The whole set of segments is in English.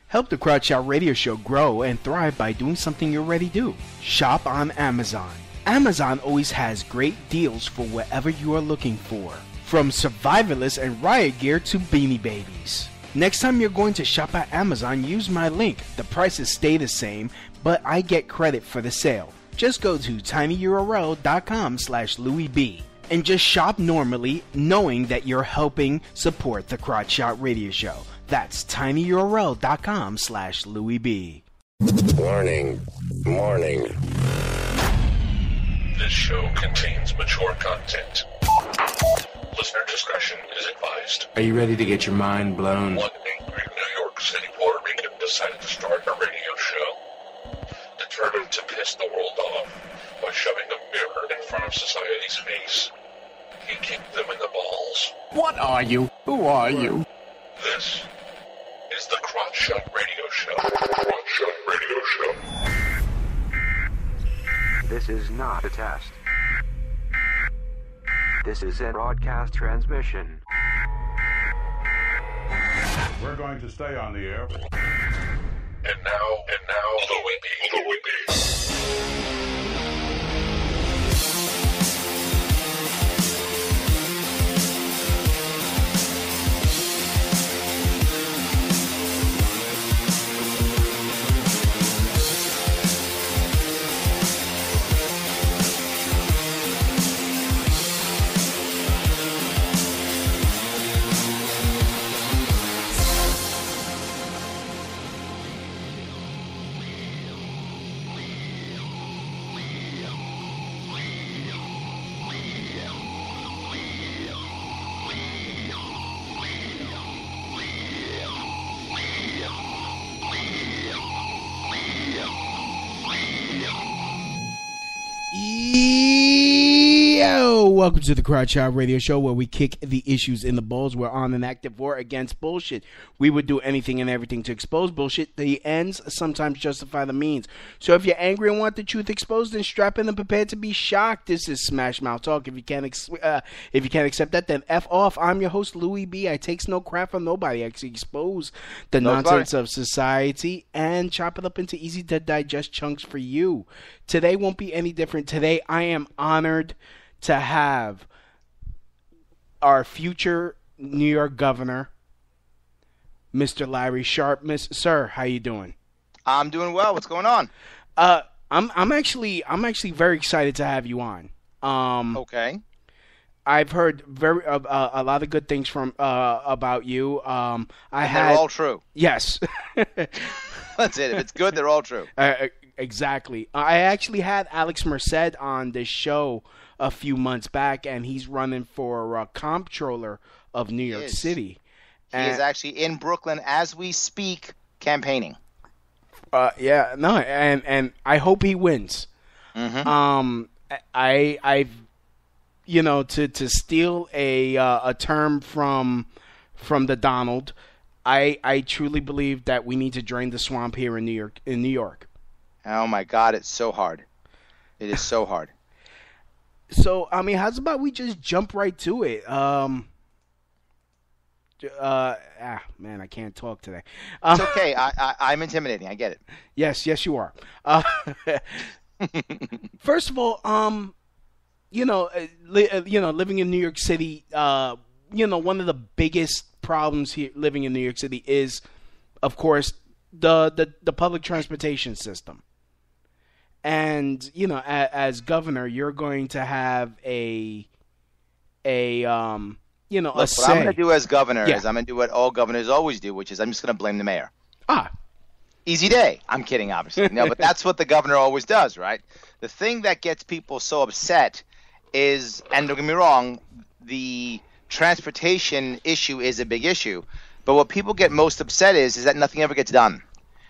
Help the Crowd Shout Radio Show grow and thrive by doing something you already do. Shop on Amazon. Amazon always has great deals for whatever you are looking for. From survivalists and riot gear to beanie babies. Next time you're going to shop at Amazon, use my link. The prices stay the same, but I get credit for the sale. Just go to tinyurl.com/LouisB and just shop normally, knowing that you're helping support the Crotch Shot Radio Show. That's tinyurl.com/LouisB. Warning. This show contains mature content. Listener discretion is advised. Are you ready to get your mind blown? One angry New York City Puerto Rican decided to start a radio show, determined to piss the world off by shoving a mirror in front of society's face. He kicked them in the balls. What are you? Who are you? This is the Crotch Shot Radio Show. Crotch Shot Radio Show. This is not a test. This is a broadcast transmission. We're going to stay on the air. And now, Louis B. Welcome to the Crowd Shot Radio Show, where we kick the issues in the balls. We're on an active war against bullshit. We would do anything and everything to expose bullshit. The ends sometimes justify the means. So if you're angry and want the truth exposed, then strap in and prepare to be shocked. This is Smash Mouth Talk. If you can't accept that, then F off. I'm your host, Louis B. I takes no crap from nobody. I actually expose the nonsense of society and chop it up into easy to digest chunks for you. Today won't be any different. Today I am honored to have our future New York governor, Mr. Larry Sharpe. Sir, how you doing? I'm doing well. What's going on? I'm actually very excited to have you on. Okay. I've heard a lot of good things from about you. They're all true. Yes. That's it. If it's good, they're all true. Exactly. I actually had Alex Merced on this show a few months back, and he's running for comptroller of New York City. He is actually in Brooklyn as we speak, campaigning. And I hope he wins. Mm-hmm. I've to steal a term from the Donald. I truly believe that we need to drain the swamp here in New York. Oh my God, it's so hard. It is so hard. So, I mean, how's about we just jump right to it? Man, I can't talk today. It's okay. I'm intimidating. I get it. Yes, you are. First of all, living in New York City, one of the biggest problems here living in New York City is, of course, the public transportation system. And, as governor, you're going to have a say. What I'm going to do as governor is I'm going to do what all governors always do, which is I'm just going to blame the mayor. Easy day. I'm kidding, obviously. No, but that's what the governor always does, right? The thing that gets people so upset is, and don't get me wrong, the transportation issue is a big issue. But what people get most upset is that nothing ever gets done.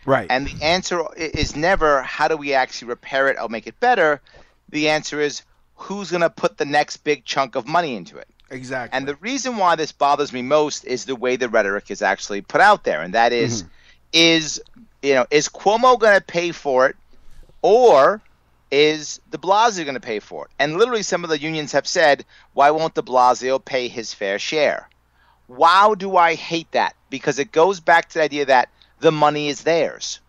Right. And the answer is never how do we actually repair it or make it better. The answer is who's going to put the next big chunk of money into it. Exactly. And the reason why this bothers me most is the way the rhetoric is actually put out there. And that is, is Cuomo going to pay for it, or is de Blasio going to pay for it? And literally some of the unions have said, why won't de Blasio pay his fair share? Wow, do I hate that, because it goes back to the idea that the money is theirs.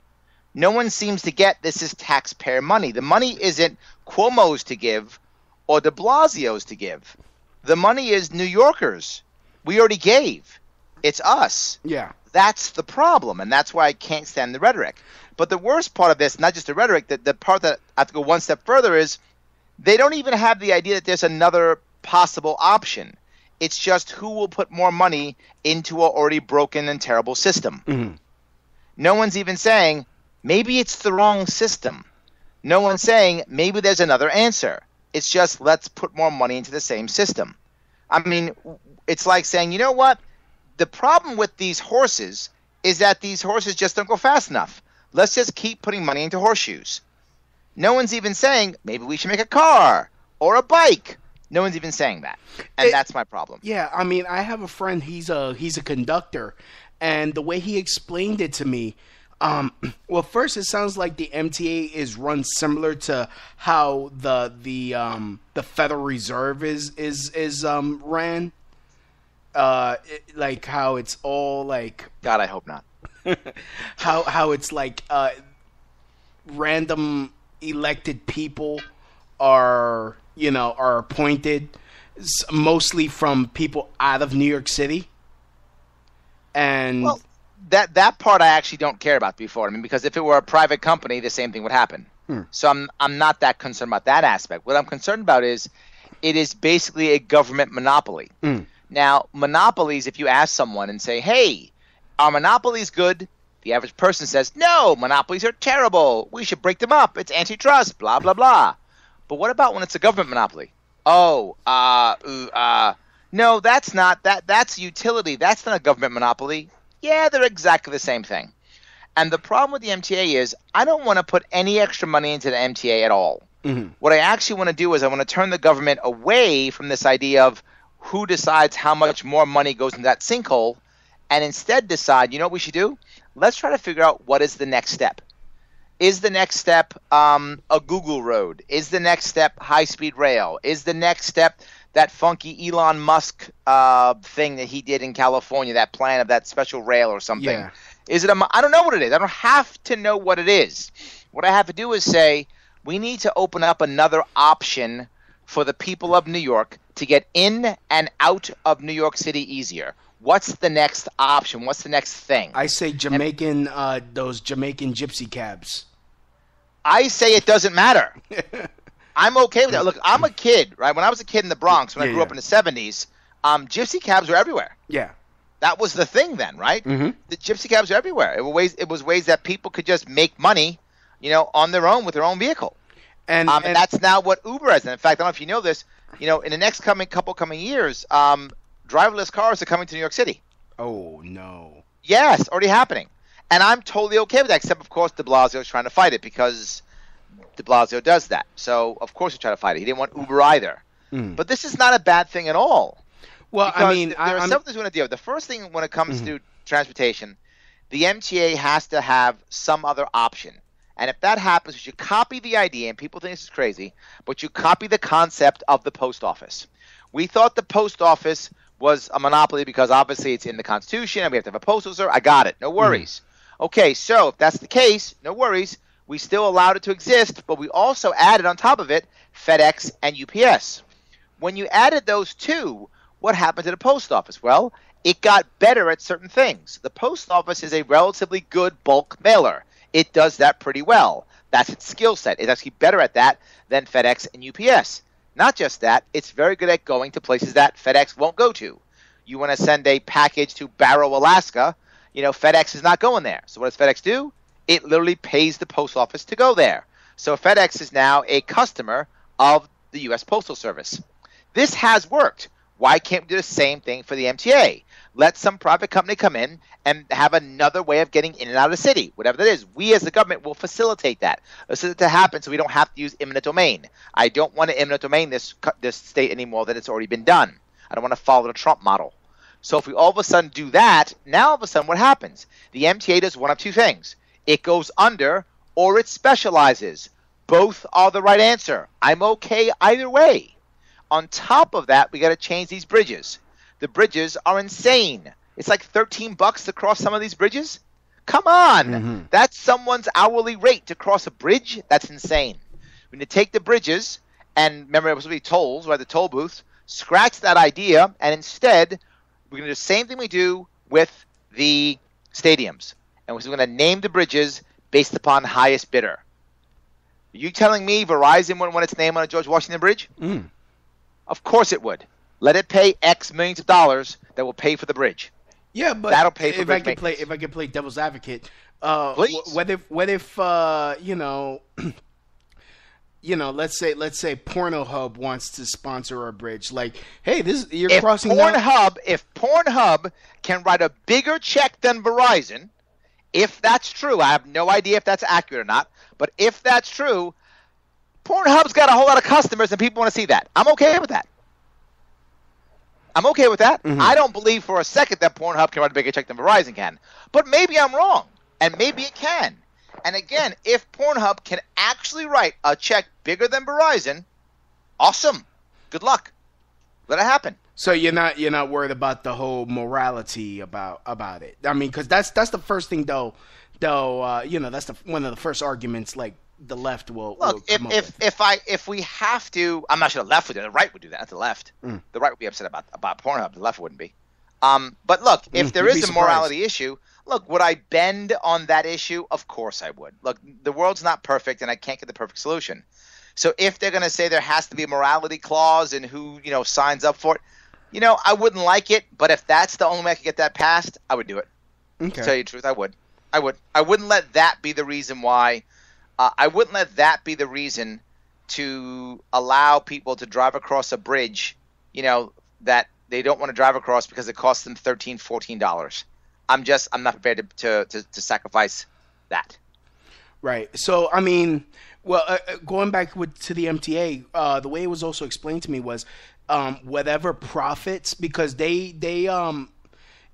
No one seems to get this is taxpayer money. The money isn't Cuomo's to give or de Blasio's to give. The money is New Yorkers. We already gave. It's us. Yeah. That's the problem, and that's why I can't stand the rhetoric. But the worst part of this, not just the rhetoric, the part that I have to go one step further is they don't even have the idea that there's another possible option. It's just who will put more money into an already broken and terrible system. Mm-hmm. No one's even saying, maybe it's the wrong system. No one's saying, maybe there's another answer. It's just, let's put more money into the same system. I mean, it's like saying, you know what? The problem with these horses is that these horses just don't go fast enough. Let's just keep putting money into horseshoes. No one's even saying, maybe we should make a car or a bike. No one's even saying that, and that's my problem. Yeah, I mean, I have a friend. He's a conductor, and the way he explained it to me, well, first it sounds like the MTA is run similar to how the Federal Reserve is ran. Like how it's all like. God, I hope not. how it's like random elected people are appointed mostly from people out of New York City. And well, that part I actually don't care about before. I mean, because if it were a private company, the same thing would happen. So I'm not that concerned about that aspect. What I'm concerned about is it is basically a government monopoly. Now, monopolies, if you ask someone and say, hey, are monopolies good? The average person says, no, monopolies are terrible. We should break them up. It's antitrust, blah, blah, blah. But what about when it's a government monopoly? Oh, no, that's not. That's utility. That's not a government monopoly. Yeah, they're exactly the same thing. And the problem with the MTA is I don't want to put any extra money into the MTA at all. Mm-hmm. What I actually want to do is I want to turn the government away from this idea of who decides how much more money goes in that sinkhole and instead decide, you know what we should do? Let's try to figure out what is the next step. Is the next step a Google road? Is the next step high-speed rail? Is the next step that funky Elon Musk thing that he did in California, that plan of that special rail or something? Yeah. Is it I don't know what it is. I don't have to know what it is. What I have to do is say we need to open up another option for the people of New York to get in and out of New York City easier. What's the next option? What's the next thing? I say those Jamaican gypsy cabs. I say it doesn't matter. I'm okay with that. Look, I'm a kid, right? When I was a kid in the Bronx, when I grew up in the 70s, gypsy cabs were everywhere. Yeah. That was the thing then, right? Mm-hmm. The gypsy cabs were everywhere. It was ways that people could just make money, on their own with their own vehicle. And that's now what Uber is. And in fact, I don't know if you know this, in the next couple coming years, driverless cars are coming to New York City. Oh, no. Yes, already happening. And I'm totally okay with that, except, of course, de Blasio is trying to fight it because de Blasio does that. So, of course, he's trying to fight it. He didn't want Uber either. But this is not a bad thing at all. Well, because I mean, there are several things we want to deal with. The first thing when it comes to transportation, the MTA has to have some other option. And if that happens, you should copy the idea, and people think this is crazy, but you copy the concept of the post office. We thought the post office was a monopoly because obviously it's in the Constitution and we have to have a postal service. I got it. No worries. Okay, so if that's the case, no worries. We still allowed it to exist, but we also added on top of it FedEx and UPS. When you added those two, what happened to the post office? Well, it got better at certain things. The post office is a relatively good bulk mailer. It does that pretty well. That's its skill set. It's actually better at that than FedEx and UPS. Not just that, it's very good at going to places that FedEx won't go to. You want to send a package to Barrow, Alaska, FedEx is not going there. So what does FedEx do? It literally pays the post office to go there. So FedEx is now a customer of the U.S. Postal Service. This has worked. Why can't we do the same thing for the MTA? Let some private company come in and have another way of getting in and out of the city, whatever that is. We as the government will facilitate that. Facilitate it to happen so we don't have to use eminent domain. I don't want to eminent domain this state anymore that it's already been done. I don't want to follow the Trump model. So if we all of a sudden do that, now all of a sudden what happens? The MTA does one of two things. It goes under or it specializes. Both are the right answer. I'm okay either way. On top of that, we got to change these bridges. The bridges are insane. It's like $13 to cross some of these bridges. Come on. That's someone's hourly rate to cross a bridge. That's insane. We need to take the bridges, and remember, it was supposed to be tolls, right? The toll booths. Scratch that idea, and instead, we're going to do the same thing we do with the stadiums. And we're going to name the bridges based upon highest bidder. Are you telling me Verizon wouldn't want its name on a George Washington Bridge? Of course it would. Let it pay X millions of dollars that will pay for the bridge. Yeah, but that'll pay for if I can play devil's advocate, please. What if let's say Pornhub wants to sponsor our bridge. Like, hey, you're crossing. If Pornhub can write a bigger check than Verizon, if that's true, I have no idea if that's accurate or not. But if that's true, Pornhub's got a whole lot of customers and people want to see that. I'm okay with that. I don't believe for a second that Pornhub can write a bigger check than Verizon can. But maybe I'm wrong, and maybe it can. And again, if Pornhub can actually write a check bigger than Verizon, awesome. Good luck. Let it happen. So you're not worried about the whole morality about it. I mean, because that's the first thing though. That's one of the first arguments. Like the left will look. If we have to, I'm not sure the left would do it. The right would do that. Not the left. The right would be upset about Pornhub. The left wouldn't be. But look, if there is a morality issue, look, would I bend on that issue? Of course I would. Look, the world's not perfect, and I can't get the perfect solution. So if they're going to say there has to be a morality clause and who signs up for it, I wouldn't like it. But if that's the only way I could get that passed, I would do it. Okay. To tell you the truth, I would. I wouldn't let that be the reason why. I wouldn't let that be the reason to allow people to drive across a bridge, that they don't want to drive across because it costs them $13, $14. I'm not prepared to sacrifice that. Right. So, I mean, going back to the MTA, the way it was also explained to me was whatever profits, because they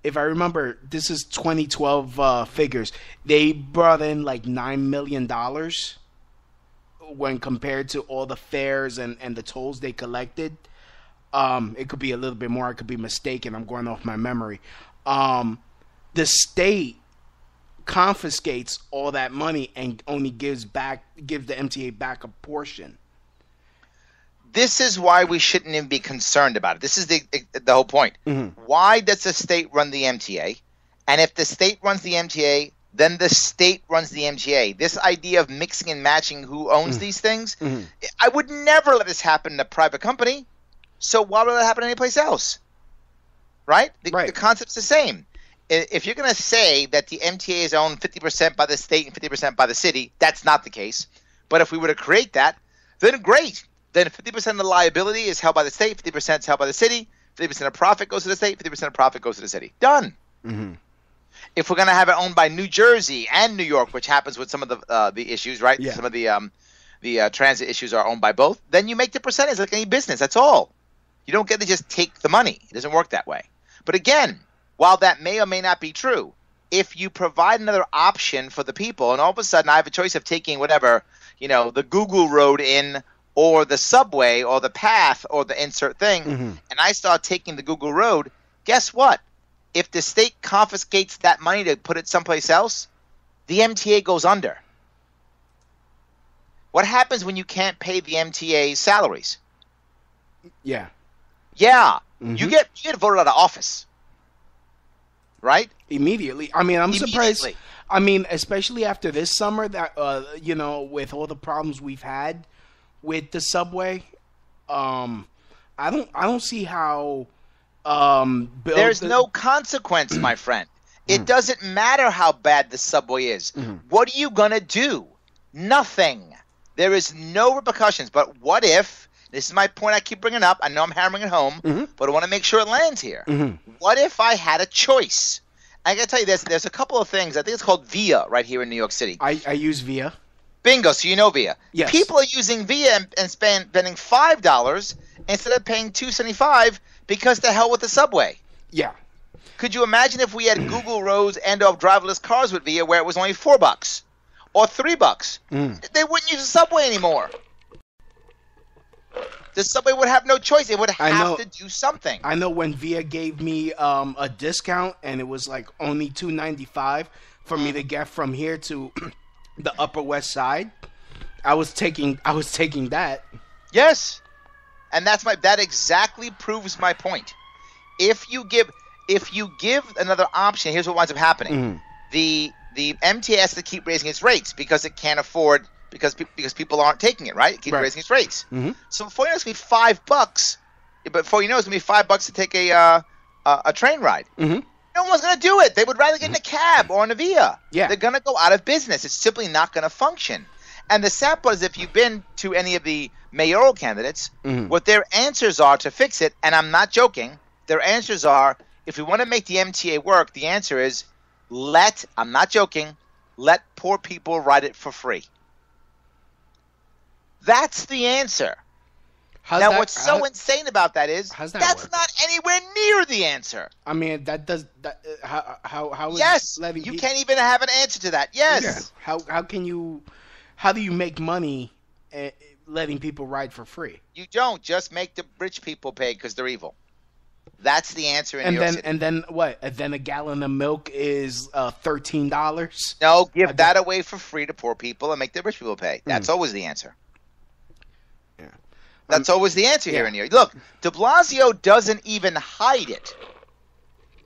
if I remember, this is 2012 figures, they brought in like $9 million when compared to all the fares and the tolls they collected. It could be a little bit more. I could be mistaken. I'm going off my memory. The state confiscates all that money and only gives the MTA back a portion. This is why we shouldn't even be concerned about it. This is the whole point. Why does the state run the MTA? And if the state runs the MTA, then the state runs the MTA. This idea of mixing and matching who owns these things, I would never let this happen in a private company. So why would it happen anyplace else? Right? The concept's the same. If you're going to say that the MTA is owned 50% by the state and 50% by the city, that's not the case. But if we were to create that, then great. Then 50% of the liability is held by the state, 50% is held by the city, 50% of profit goes to the state, 50% of profit goes to the city. Done. If we're going to have it owned by New Jersey and New York, which happens with some of the issues, right? Yeah. Some of the transit issues are owned by both. Then you make the percentage like any business. That's all. You don't get to just take the money. It doesn't work that way. But again, while that may or may not be true, if you provide another option for the people, and all of a sudden I have a choice of taking whatever, the Google road in, or the subway, or the path, or the insert thing, and I start taking the Google road, guess what? If the state confiscates that money to put it someplace else, the MTA goes under. What happens when you can't pay the MTA salaries? Yeah. You get voted out of office. Right? Immediately. I mean, I'm surprised. I mean, especially after this summer, that with all the problems we've had with the subway, I don't see how. There's no consequence, my friend. It doesn't matter how bad the subway is. What are you gonna do? Nothing. There is no repercussions. But what if? This is my point I keep bringing up. I know I'm hammering it home, but I want to make sure it lands here. What if I had a choice? I got to tell you this. There's a couple of things. I think it's called Via right here in New York City. I use Via. Bingo. So you know Via. Yes. People are using Via and spending $5 instead of paying $2.75 because the hell with the subway. Yeah. Could you imagine if we had Google roads and or driverless cars with Via where it was only $4 or $3? They wouldn't use the subway anymore. The subway would have no choice. It would have to do something. I know when Via gave me a discount and it was like only $2.95 for me to get from here to the Upper West Side, I was taking that. Yes, and that exactly proves my point. If you give another option, here's what winds up happening: the MTA has to keep raising its rates because it can't afford because people aren't taking it, right? It keeps raising its rates. So before you know, it's gonna be $5. But before you know, it's gonna be $5 to take a train ride. No one's going to do it. They would rather get in a cab or in a Via. Yeah. They're going to go out of business. It's simply not going to function. And the sad part is if you've been to any of the mayoral candidates, what their answers are to fix it, and I'm not joking, their answers are, if we want to make the MTA work, the answer is I'm not joking, let poor people ride it for free. That's the answer. What's so insane about that is that's not anywhere near the answer. I mean, that does that. How is yes, you can't even have an answer to that. Yes. Yeah. How do you make money letting people ride for free? You don't. Just make the rich people pay because they're evil. That's the answer in New York City. And then what? And then a gallon of milk is $13. No, give that away for free to poor people and make the rich people pay. That's always the answer. That's always the answer here in New York. Look, de Blasio doesn't even hide it.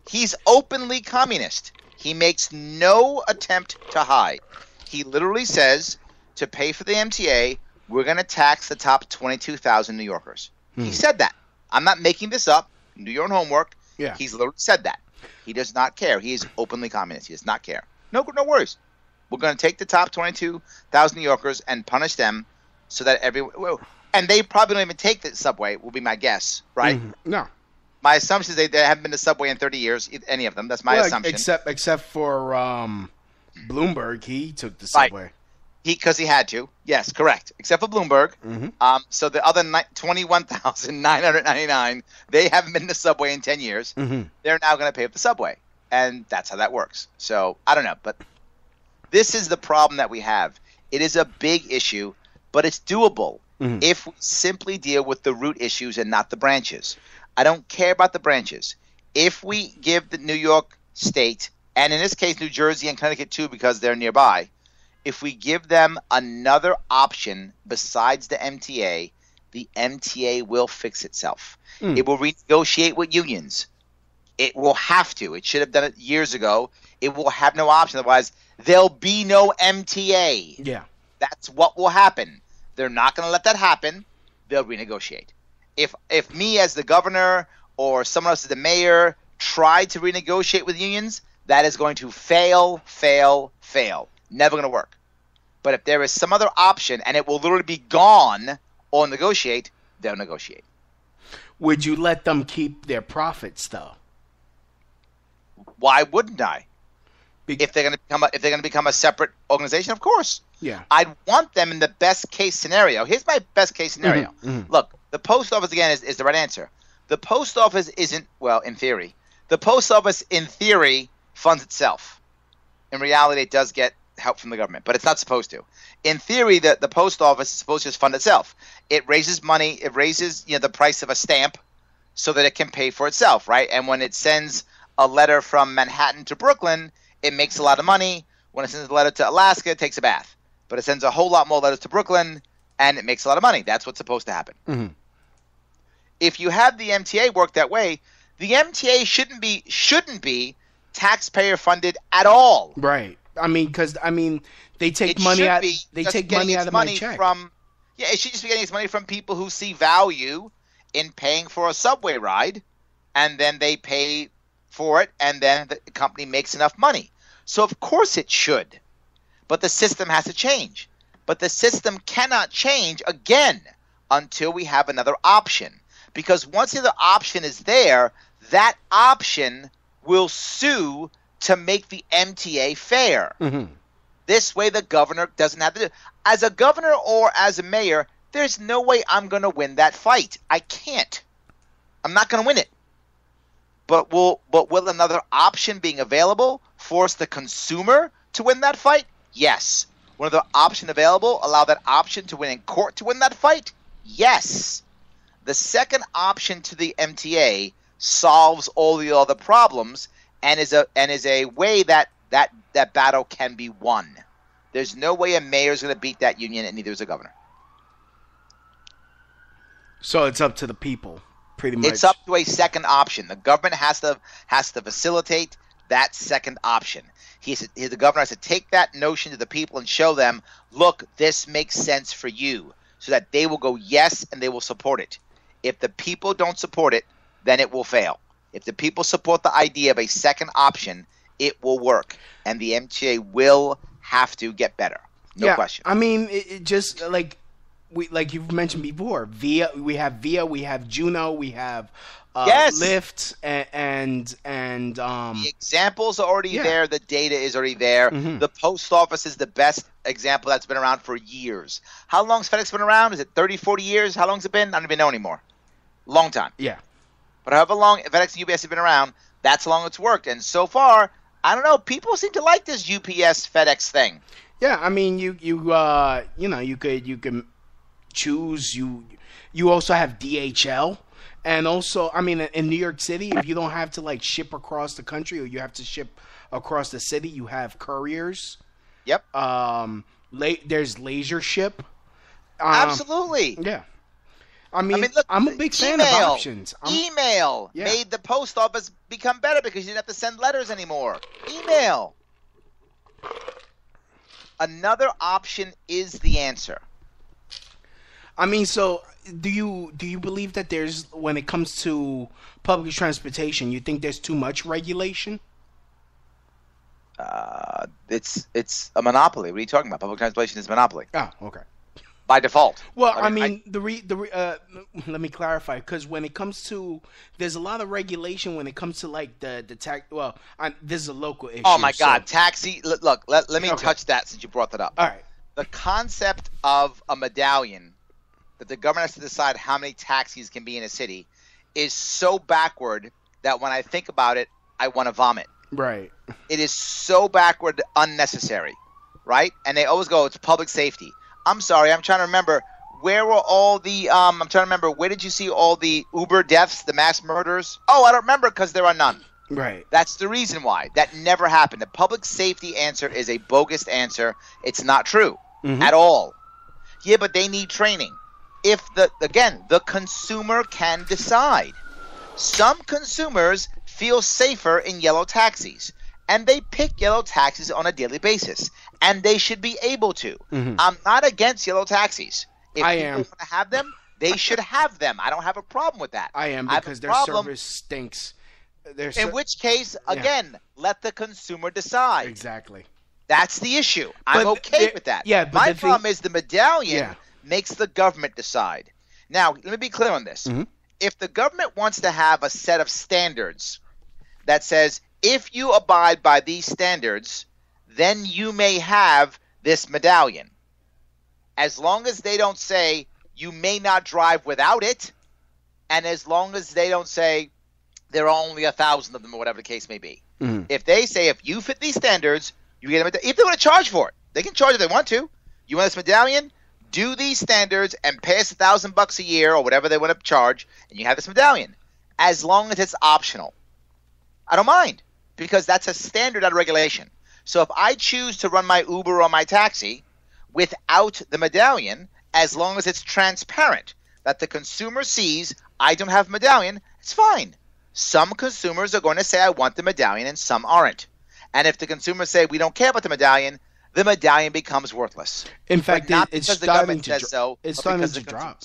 He's openly communist. He makes no attempt to hide. He literally says, to pay for the MTA, we're going to tax the top 22,000 New Yorkers. He said that. I'm not making this up. Do your own homework. Yeah. He's literally said that. He does not care. He is openly communist. He does not care. No worries. We're going to take the top 22,000 New Yorkers and punish them so that everyone... And they probably don't even take the subway, will be my guess, right? No. My assumption is they haven't been to subway in 30 years, any of them. That's my assumption. Except for Bloomberg, he took the subway. Right. Because he had to. Yes, correct. Except for Bloomberg. So the other 21,999, they haven't been to subway in 10 years. They're now going to pay for the subway. And that's how that works. So, I don't know. But this is the problem that we have. It is a big issue, but it's doable. If we simply deal with the root issues and not the branches. I don't care about the branches. If we give the New York State, and in this case New Jersey and Connecticut too because they're nearby, if we give them another option besides the MTA will fix itself. It will renegotiate with unions. It will have to. It should have done it years ago. It will have no option. Otherwise, there'll be no MTA. Yeah. That's what will happen. They're not going to let that happen. They'll renegotiate. If me as the governor or someone else as the mayor tried to renegotiate with unions, that is going to fail. Never going to work. But if there is some other option and it will literally be gone or negotiate, they'll negotiate. Would you let them keep their profits though? Why wouldn't I? If they're going to become a separate organization, of course. Yeah. I'd want them in the best case scenario. Here's my best case scenario. Look, the post office again is the right answer. The post office isn't, well, in theory. The post office in theory funds itself. In reality, it does get help from the government, but it's not supposed to. In theory, the post office is supposed to just fund itself. It raises money. It raises the price of a stamp so that it can pay for itself, right? And when it sends a letter from Manhattan to Brooklyn, it makes a lot of money. When it sends a letter to Alaska, it takes a bath. But it sends a whole lot more letters to Brooklyn, and it makes a lot of money. That's what's supposed to happen. If you have the MTA work that way, the MTA shouldn't be taxpayer funded at all. Right. I mean, because they take money out. They take money out of my check. It should just be getting its money from people who see value in paying for a subway ride, and then they pay for it, and then the company makes enough money. So of course it should, but the system has to change. But the system cannot change again until we have another option, because once the other option is there, that option will sue to make the MTA fair. This way the governor doesn't have to do it. As a governor or as a mayor, there's no way I'm going to win that fight. I can't. I'm not going to win it. But will another option being available force the consumer to win that fight? Yes. Will another option available allow that option to win in court to win that fight? Yes. The second option to the MTA solves all the other problems and is a way that that battle can be won. There's no way a mayor is going to beat that union, and neither is a governor. So it's up to the people, pretty much. It's up to a second option. The government has to facilitate that second option. The governor has to take that notion to the people and show them, look, this makes sense for you, so that they will go yes and they will support it. If the people don't support it, then it will fail. If the people support the idea of a second option, it will work, and the MTA will have to get better. No question. I mean, it just like you've mentioned before, we have Juno, we have Lyft, and the examples are already there. The data is already there. Mm-hmm. The post office is the best example that's been around for years. How long's FedEx been around? Is it 30, 40 years? How long's it been? I don't even know anymore. Long time. Yeah. But however long FedEx and UPS have been around, that's how long it's worked. And so far, I don't know, people seem to like this UPS FedEx thing. Yeah, I mean, you can choose. You also have DHL, and also, I mean, in New York City, if you don't have to like ship across the country or you have to ship across the city, you have couriers. Yep. There's Laser Ship. Absolutely. Yeah. I mean, look, I'm a big fan of options. Email made the post office become better because you didn't have to send letters anymore. Email. Another option is the answer. I mean, so do you believe that there's, when it comes to public transportation, you think there's too much regulation? It's a monopoly. What are you talking about? Public transportation is a monopoly. Oh, okay. By default. Well, I mean, let me clarify, because when it comes to, there's a lot of regulation when it comes to like the tax. Well, this is a local issue. Oh my God, taxi! Look, let me touch that since you brought that up. All right. The concept of a medallion that the government has to decide how many taxis can be in a city is so backward that when I think about it, I want to vomit. Right. It is so backward, unnecessary, right? And they always go, it's public safety. I'm sorry, I'm trying to remember, where were all the, where did you see all the Uber deaths, the mass murders? Oh, I don't remember because there are none. Right. That's the reason why. That never happened. The public safety answer is a bogus answer. It's not true at all. Yeah, but they need training. If the consumer can decide. Some consumers feel safer in yellow taxis, and they pick yellow taxis on a daily basis, and they should be able to. I'm not against yellow taxis. If people want to have them, they should have them. I don't have a problem with that. I am, because their service stinks. In which case, again, let the consumer decide. Exactly. That's the issue. I'm okay with that. Yeah, but my problem is the medallion makes the government decide. Now, let me be clear on this. If the government wants to have a set of standards that says, if you abide by these standards, then you may have this medallion. As long as they don't say you may not drive without it, and as long as they don't say there are only 1,000 of them or whatever the case may be. If they say if you fit these standards, you get a medallion. If they want to charge for it, they can charge if they want to. You want this medallion? Do these standards and pay us $1,000 a year or whatever they want to charge, and you have this medallion. As long as it's optional. I don't mind, because that's a standard out of regulation. So if I choose to run my Uber or my taxi without the medallion, as long as it's transparent, that the consumer sees I don't have a medallion, it's fine. Some consumers are going to say I want the medallion and some aren't. And if the consumers say we don't care about the medallion becomes worthless. In fact, it's starting to drop.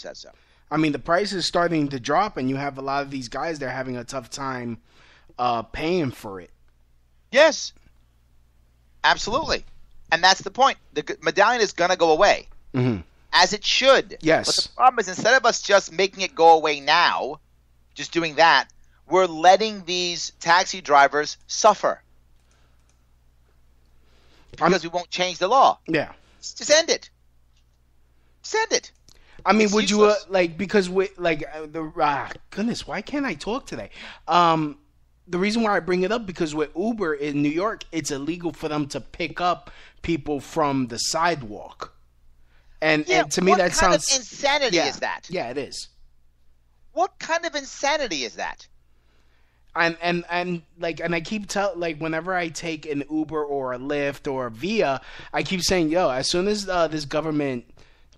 I mean, the price is starting to drop, and you have a lot of these guys, they're having a tough time paying for it. Yes. Absolutely. And that's the point. The medallion is going to go away. As it should. Yes. But the problem is, instead of us just making it go away now, just doing that, we're letting these taxi drivers suffer. Because we won't change the law. Yeah. Just end it. Send it. I mean, would useless. You because we goodness, why can't I talk today? The reason why I bring it up, because with Uber in New York, it's illegal for them to pick up people from the sidewalk. And to me that sounds... What kind of insanity is that? Yeah, it is. What kind of insanity is that? And I keep whenever I take an Uber or a Lyft or a Via, I keep saying, yo, as soon as this government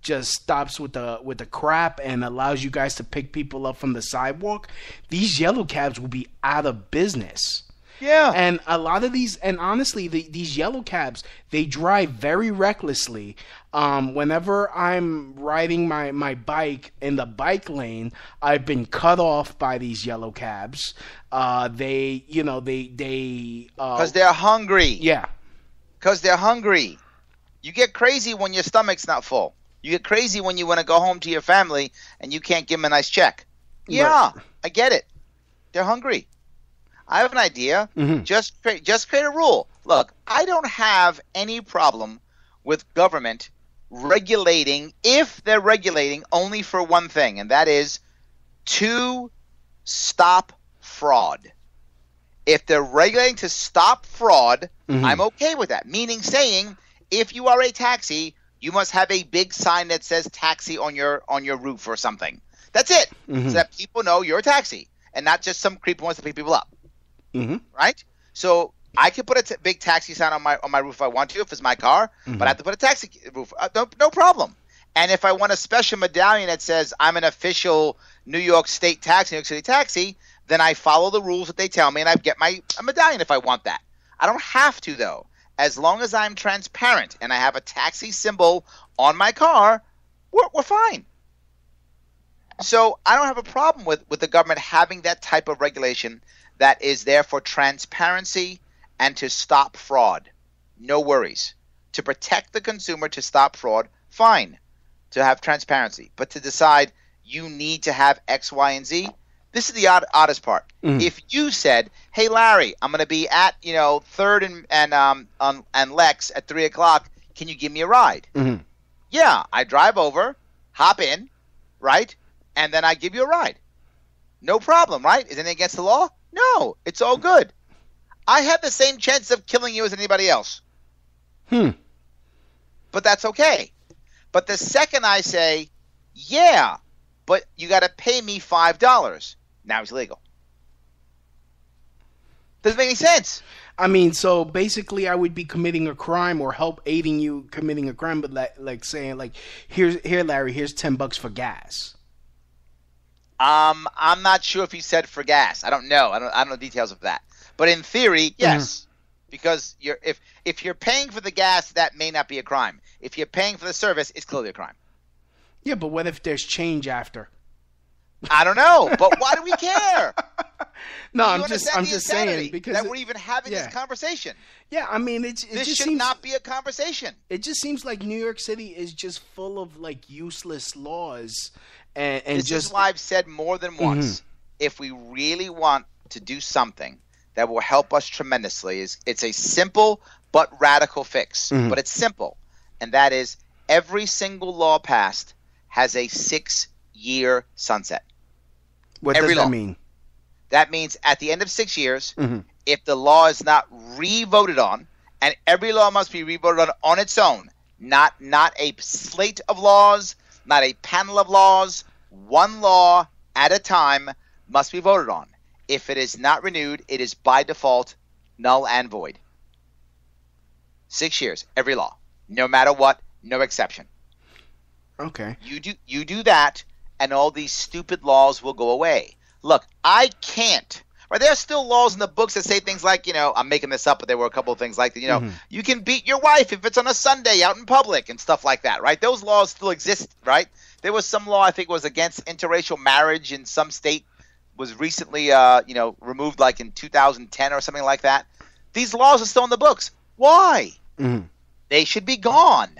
just stops with the crap and allows you guys to pick people up from the sidewalk, these yellow cabs will be out of business. Yeah. And a lot of these, and honestly, these yellow cabs, they drive very recklessly. Whenever I'm riding my bike in the bike lane, I've been cut off by these yellow cabs. Because they're hungry. Yeah. Because they're hungry. You get crazy when your stomach's not full. You get crazy when you want to go home to your family and you can't give them a nice check. Yeah, right. I get it. They're hungry. I have an idea. Mm-hmm. Just create a rule. Look, I don't have any problem with government regulating if they're regulating only for one thing, and that is to stop fraud. If they're regulating to stop fraud, mm-hmm. I'm okay with that. Meaning saying, if you are a taxi, you must have a big sign that says taxi on your roof or something. That's it. Mm-hmm. So that people know you're a taxi and not just some creep who wants to pick people up. Mm-hmm. Right? So I could put a big taxi sign on my roof if I want to, if it's my car, mm-hmm. but I have to put a taxi roof. No problem. And if I want a special medallion that says I'm an official New York State taxi, New York City taxi, then I follow the rules that they tell me and I get a medallion if I want that. I don't have to, though. As long as I'm transparent and I have a taxi symbol on my car, we're fine. So I don't have a problem with the government having that type of regulation that is there for transparency and to stop fraud. No worries. To protect the consumer, to stop fraud, fine. To have transparency. But to decide you need to have X, Y, and Z, this is the oddest part. Mm-hmm. If you said, hey, Larry, I'm going to be at 3rd and Lex at 3 o'clock. Can you give me a ride? Mm-hmm. Yeah, I drive over, hop in, right? And then I give you a ride. No problem, right? Is anything against the law? No, it's all good. I have the same chance of killing you as anybody else. But that's okay. But the second I say, yeah, but you got to pay me $5, now it's illegal. Doesn't make any sense. I mean, so basically I would be committing a crime or aiding you committing a crime, but like saying, here, Larry, here's $10 for gas. I'm not sure if he said for gas. I don't know. I don't know the details of that. But in theory, yes. Mm-hmm. Because if you're paying for the gas, that may not be a crime. If you're paying for the service, it's clearly a crime. Yeah, but what if there's change after? I don't know. But why do we care? No, I'm just saying because that we're even having this conversation. Yeah, I mean, this should not be a conversation. It just seems like New York City is just full of useless laws. And this is why I've said more than once, if we really want to do something that will help us tremendously, it's a simple but radical fix. Mm-hmm. But it's simple, and that is every single law passed has a 6-year sunset. What does that mean? That means at the end of 6 years, if the law is not re-voted on, and every law must be re-voted on its own, not a slate of laws, not a panel of laws, one law at a time must be voted on. If it is not renewed, it is by default null and void. 6 years, every law, no matter what, no exception. Okay. You do that, and all these stupid laws will go away. Look, I can't. Right, there are still laws in the books that say things like, I'm making this up, but there were a couple of things like that, you can beat your wife if it's on a Sunday out in public and stuff like that, right? Those laws still exist, right? There was some law, I think, was against interracial marriage in some state, was recently, removed like in 2010 or something like that. These laws are still in the books. Why? Mm-hmm. They should be gone.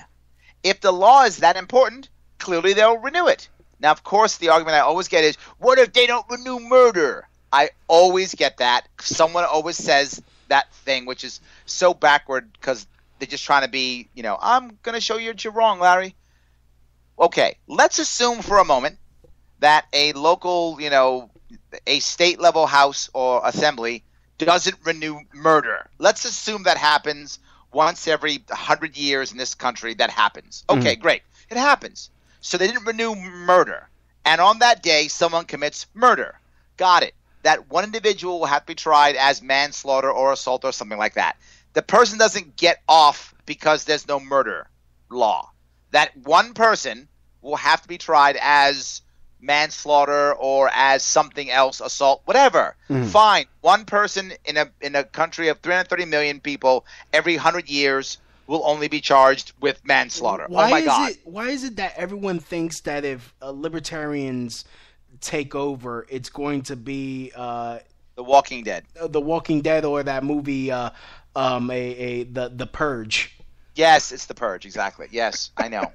If the law is that important, clearly they'll renew it. Now, of course, the argument I always get is, what if they don't renew murder? I always get that. Someone always says that thing, which is so backward because they're just trying to be, I'm going to show you that you're wrong, Larry. Okay, let's assume for a moment that a local, a state-level house or assembly doesn't renew murder. Let's assume that happens once every 100 years in this country. That happens. Okay, great. It happens. So they didn't renew murder. And on that day, someone commits murder. Got it. that one individual will have to be tried as manslaughter or assault or something like that. The person doesn't get off because there's no murder law. That one person will have to be tried as manslaughter or as something else, assault, whatever. Fine. One person in a country of 330 million people every 100 years will only be charged with manslaughter. God. Why is it that everyone thinks that if libertarians take over, it's going to be The Walking Dead? The Walking Dead, or that movie, The Purge. Yes, it's The Purge. Exactly. Yes, I know.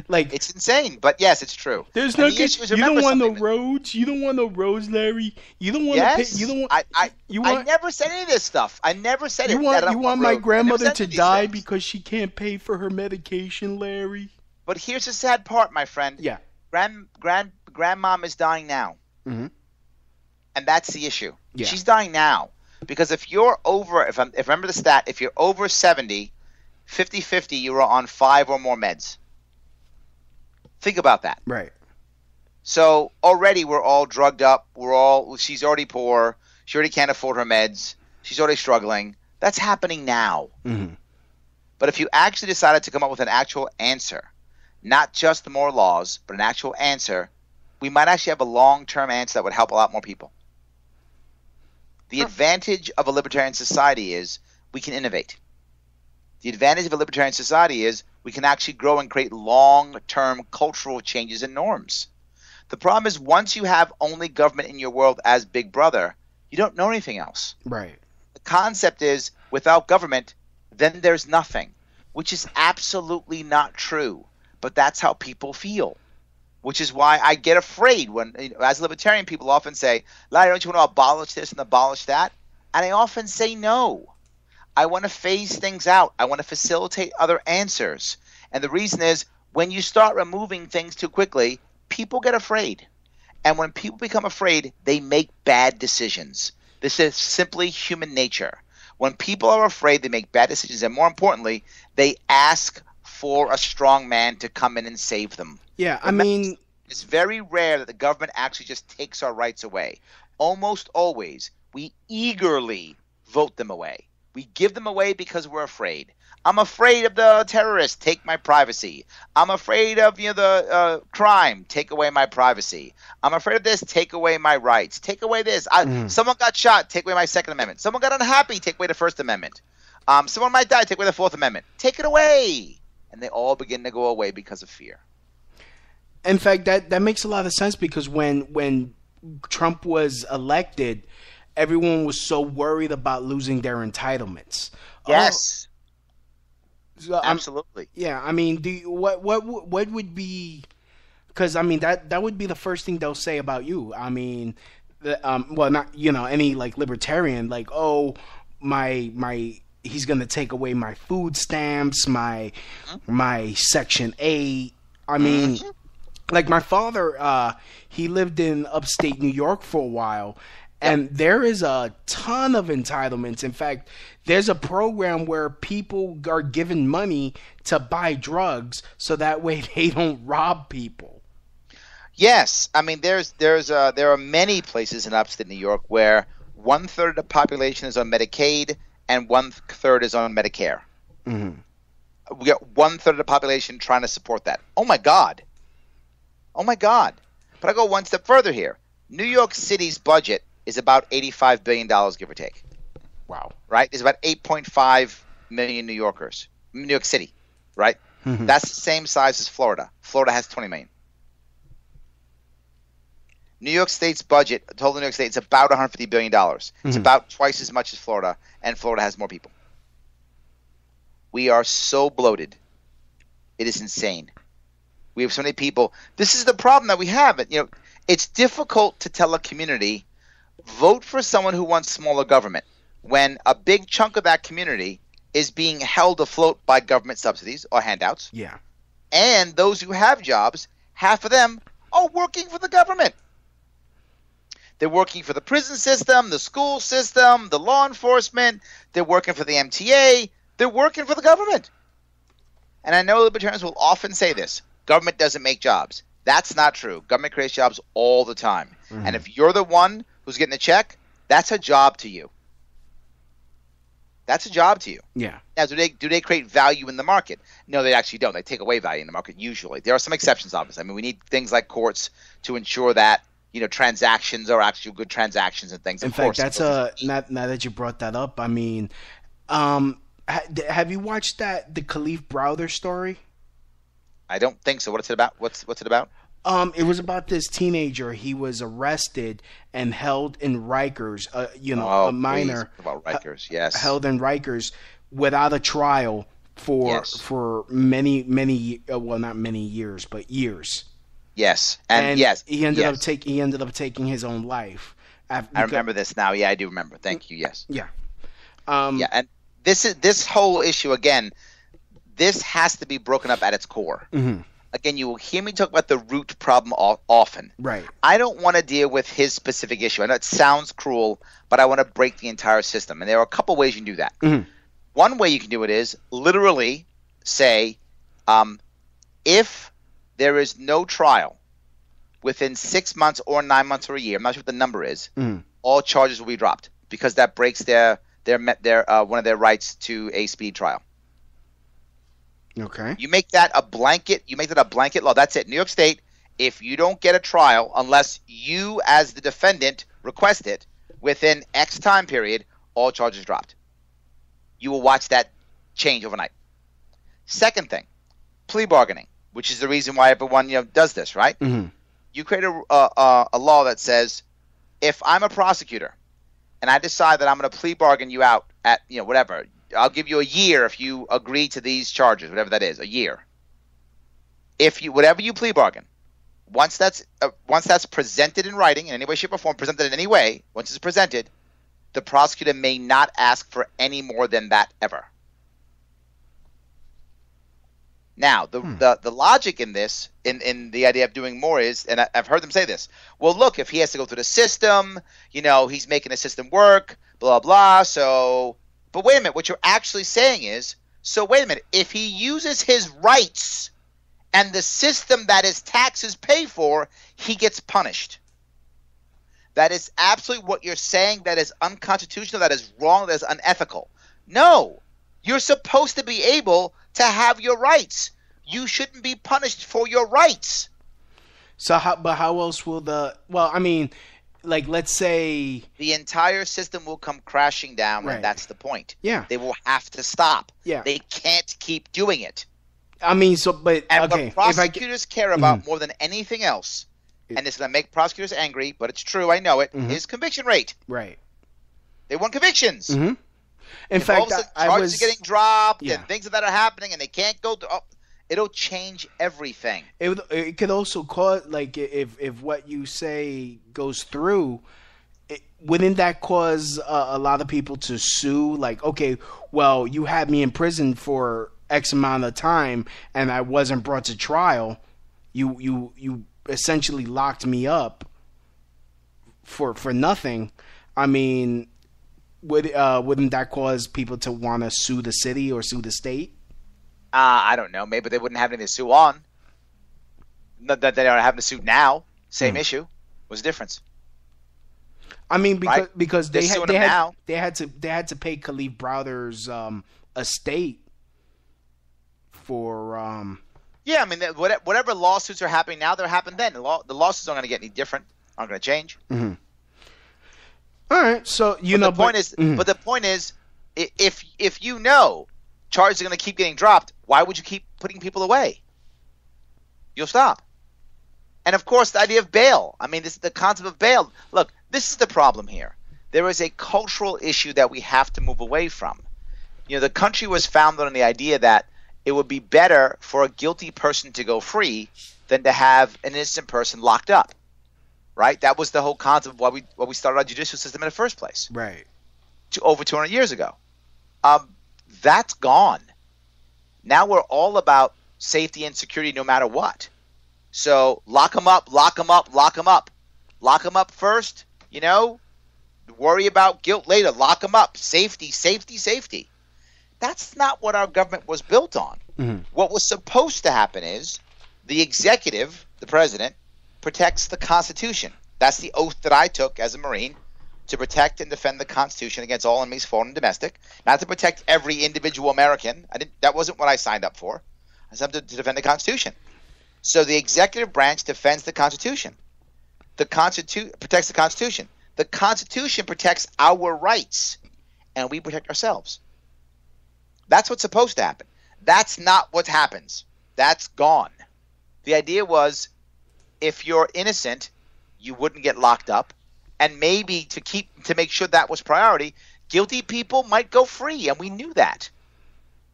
Like, it's insane, but yes, it's true. There's no good. You don't want no roads. You don't want no roads, Larry. You don't want. Yes, you don't want. I never said any of this stuff. I never said you want. You want my grandmother to die because she can't pay for her medication, Larry. But here's the sad part, my friend. Yeah. Grandmom is dying now, and that's the issue. Yeah. She's dying now because if you're over, if I remember the stat, if you're over 70, 50-50, you are on 5 or more meds. Think about that. Right. So already we're all drugged up. She's already poor. She already can't afford her meds. She's already struggling. That's happening now. But if you actually decided to come up with an actual answer, not just more laws, but an actual answer, we might actually have a long-term answer that would help a lot more people. The advantage of a libertarian society is we can innovate. The advantage of a libertarian society is we can actually grow and create long-term cultural changes and norms. The problem is once you have only government in your world as big brother, you don't know anything else. Right. The concept is without government, then there's nothing, which is absolutely not true. But that's how people feel, which is why I get afraid when, as libertarian, people often say, Larry, don't you want to abolish this and abolish that? And I often say no. I want to phase things out. I want to facilitate other answers. And the reason is when you start removing things too quickly, people get afraid. And when people become afraid, they make bad decisions. This is simply human nature. When people are afraid, they make bad decisions. And more importantly, they ask for a strong man to come in and save them. Yeah, I mean, it's very rare that the government actually just takes our rights away. Almost always, we eagerly vote them away. We give them away because we're afraid. I'm afraid of the terrorists. Take my privacy. I'm afraid of the crime. Take away my privacy. I'm afraid of this. Take away my rights. Take away this. Someone got shot. Take away my Second Amendment. Someone got unhappy. Take away the First Amendment. Someone might die. Take away the Fourth Amendment. Take it away. And they all begin to go away because of fear. In fact, that makes a lot of sense because when Trump was elected, everyone was so worried about losing their entitlements. Yes, absolutely. Yeah, I mean, what would be? Because I mean that would be the first thing they'll say about you. I mean, well, not any like libertarian like my. He's gonna take away my food stamps, my Section 8. I mean, like my father, he lived in upstate New York for a while, and there is a ton of entitlements. In fact, there's a program where people are given money to buy drugs so that way they don't rob people. Yes, I mean there are many places in upstate New York where 1/3 of the population is on Medicaid and 1/3 is on Medicare. We got 1/3 of the population trying to support that. Oh my God. But I go one step further here. New York City's budget is about $85 billion, give or take. Wow. Right? There's about 8.5 million New Yorkers. New York City, right? That's the same size as Florida. Florida has 20 million. New York State's budget, total New York State, is about $150 billion. It's about twice as much as Florida, and Florida has more people. We are so bloated. It is insane. We have so many people. This is the problem that we have. It's difficult to tell a community, vote for someone who wants smaller government, when a big chunk of that community is being held afloat by government subsidies or handouts. Yeah. And those who have jobs, half of them are working for the government. They're working for the prison system, the school system, the law enforcement. They're working for the MTA. They're working for the government. And I know libertarians will often say this. Government doesn't make jobs. That's not true. Government creates jobs all the time. And if you're the one who's getting a check, that's a job to you. That's a job to you. Yeah. Now, do they create value in the market? No, they actually don't. They take away value in the market usually. There are some exceptions, obviously. I mean, we need things like courts to ensure that transactions are actually good transactions and things. In fact, that's now that you brought that up. I mean, have you watched the Khalif Browder story? I don't think so. What's it about? What's it about? It was about this teenager. He was arrested and held in Rikers. A minor about Rikers. Yes, held in Rikers without a trial for many well, not many years, but years. Yes, and yes, he ended up taking his own life. I remember this now. Yeah, I do remember. Thank you. Yes. Yeah. And this whole issue again. This has to be broken up at its core. Mm-hmm. Again, you will hear me talk about the root problem often. Right. I don't want to deal with his specific issue. I know it sounds cruel, but I want to break the entire system. And there are a couple ways you can do that. Mm-hmm. One way you can do it is literally say, if there is no trial within 6 months or 9 months or a year, I'm not sure what the number is, all charges will be dropped because that breaks their one of their rights to a speed trial. Okay. You make that a blanket law. That's it. New York State, if you don't get a trial unless you as the defendant request it within X time period, all charges dropped. You will watch that change overnight. Second thing, plea bargaining, which is the reason why everyone does this, right? Mm-hmm. You create a law that says if I'm a prosecutor and I decide that I'm going to plea bargain you out at whatever, I'll give you a year if you agree to these charges, whatever that is, a year. Whatever you plea bargain, once that's presented in writing in any way, shape, or form, presented in any way, once it's presented, the prosecutor may not ask for any more than that ever. Now, the logic in this, in the idea of doing more is, and I've heard them say this, well, look, if he has to go through the system, he's making the system work, blah, blah, so... But wait a minute, what you're actually saying is, so wait a minute, if he uses his rights and the system that his taxes pay for, he gets punished. That is absolutely what you're saying. That is unconstitutional, that is wrong, that is unethical. No, you're supposed to be able to have your rights. You shouldn't be punished for your rights. So how else will let's say the entire system will come crashing down, right. And that's the point. Yeah, they will have to stop. Yeah, they can't keep doing it. I mean, what prosecutors care about more than anything else, and it's going to make prosecutors angry, but it's true. I know it. Is conviction rate. Right. They want convictions. Mm-hmm. In fact, charges are getting dropped and things that are happening, and they can't go through. It'll change everything. It could also cause, if what you say goes through, wouldn't that cause a lot of people to sue? Like, okay, well, you had me in prison for X amount of time, and I wasn't brought to trial. You essentially locked me up for nothing. I mean, wouldn't that cause people to want to sue the city or sue the state? I don't know. Maybe they wouldn't have anything to sue on. Not that they are having to sue now. Same issue. What's the difference? I mean, because they had to pay Khalif Browder's estate for. Yeah, I mean, whatever lawsuits are happening now, they're happening then. The lawsuits aren't going to get any different. Aren't going to change. Mm-hmm. All right, so the point is, if you know charges are going to keep getting dropped, why would you keep putting people away? You'll stop. And of course, the idea of bail. I mean, this is the concept of bail. Look, this is the problem here. There is a cultural issue that we have to move away from. The country was founded on the idea that it would be better for a guilty person to go free than to have an innocent person locked up. Right? That was the whole concept of why we started our judicial system in the first place. Right. Over 200 years ago. That's gone. Now we're all about safety and security no matter what. So lock them up, lock them up, lock them up. Lock them up first, worry about guilt later. Lock them up. Safety, safety, safety. That's not what our government was built on. Mm-hmm. What was supposed to happen is the executive, the president, protects the Constitution. That's the oath that I took as a Marine, to protect and defend the Constitution against all enemies, foreign and domestic. Not to protect every individual American. That wasn't what I signed up for. I signed up to defend the Constitution. So the executive branch defends the Constitution. The Constitution protects the Constitution. The Constitution protects our rights, and we protect ourselves. That's what's supposed to happen. That's not what happens. That's gone. The idea was, if you're innocent, you wouldn't get locked up, and maybe to make sure that was priority, guilty people might go free, and we knew that.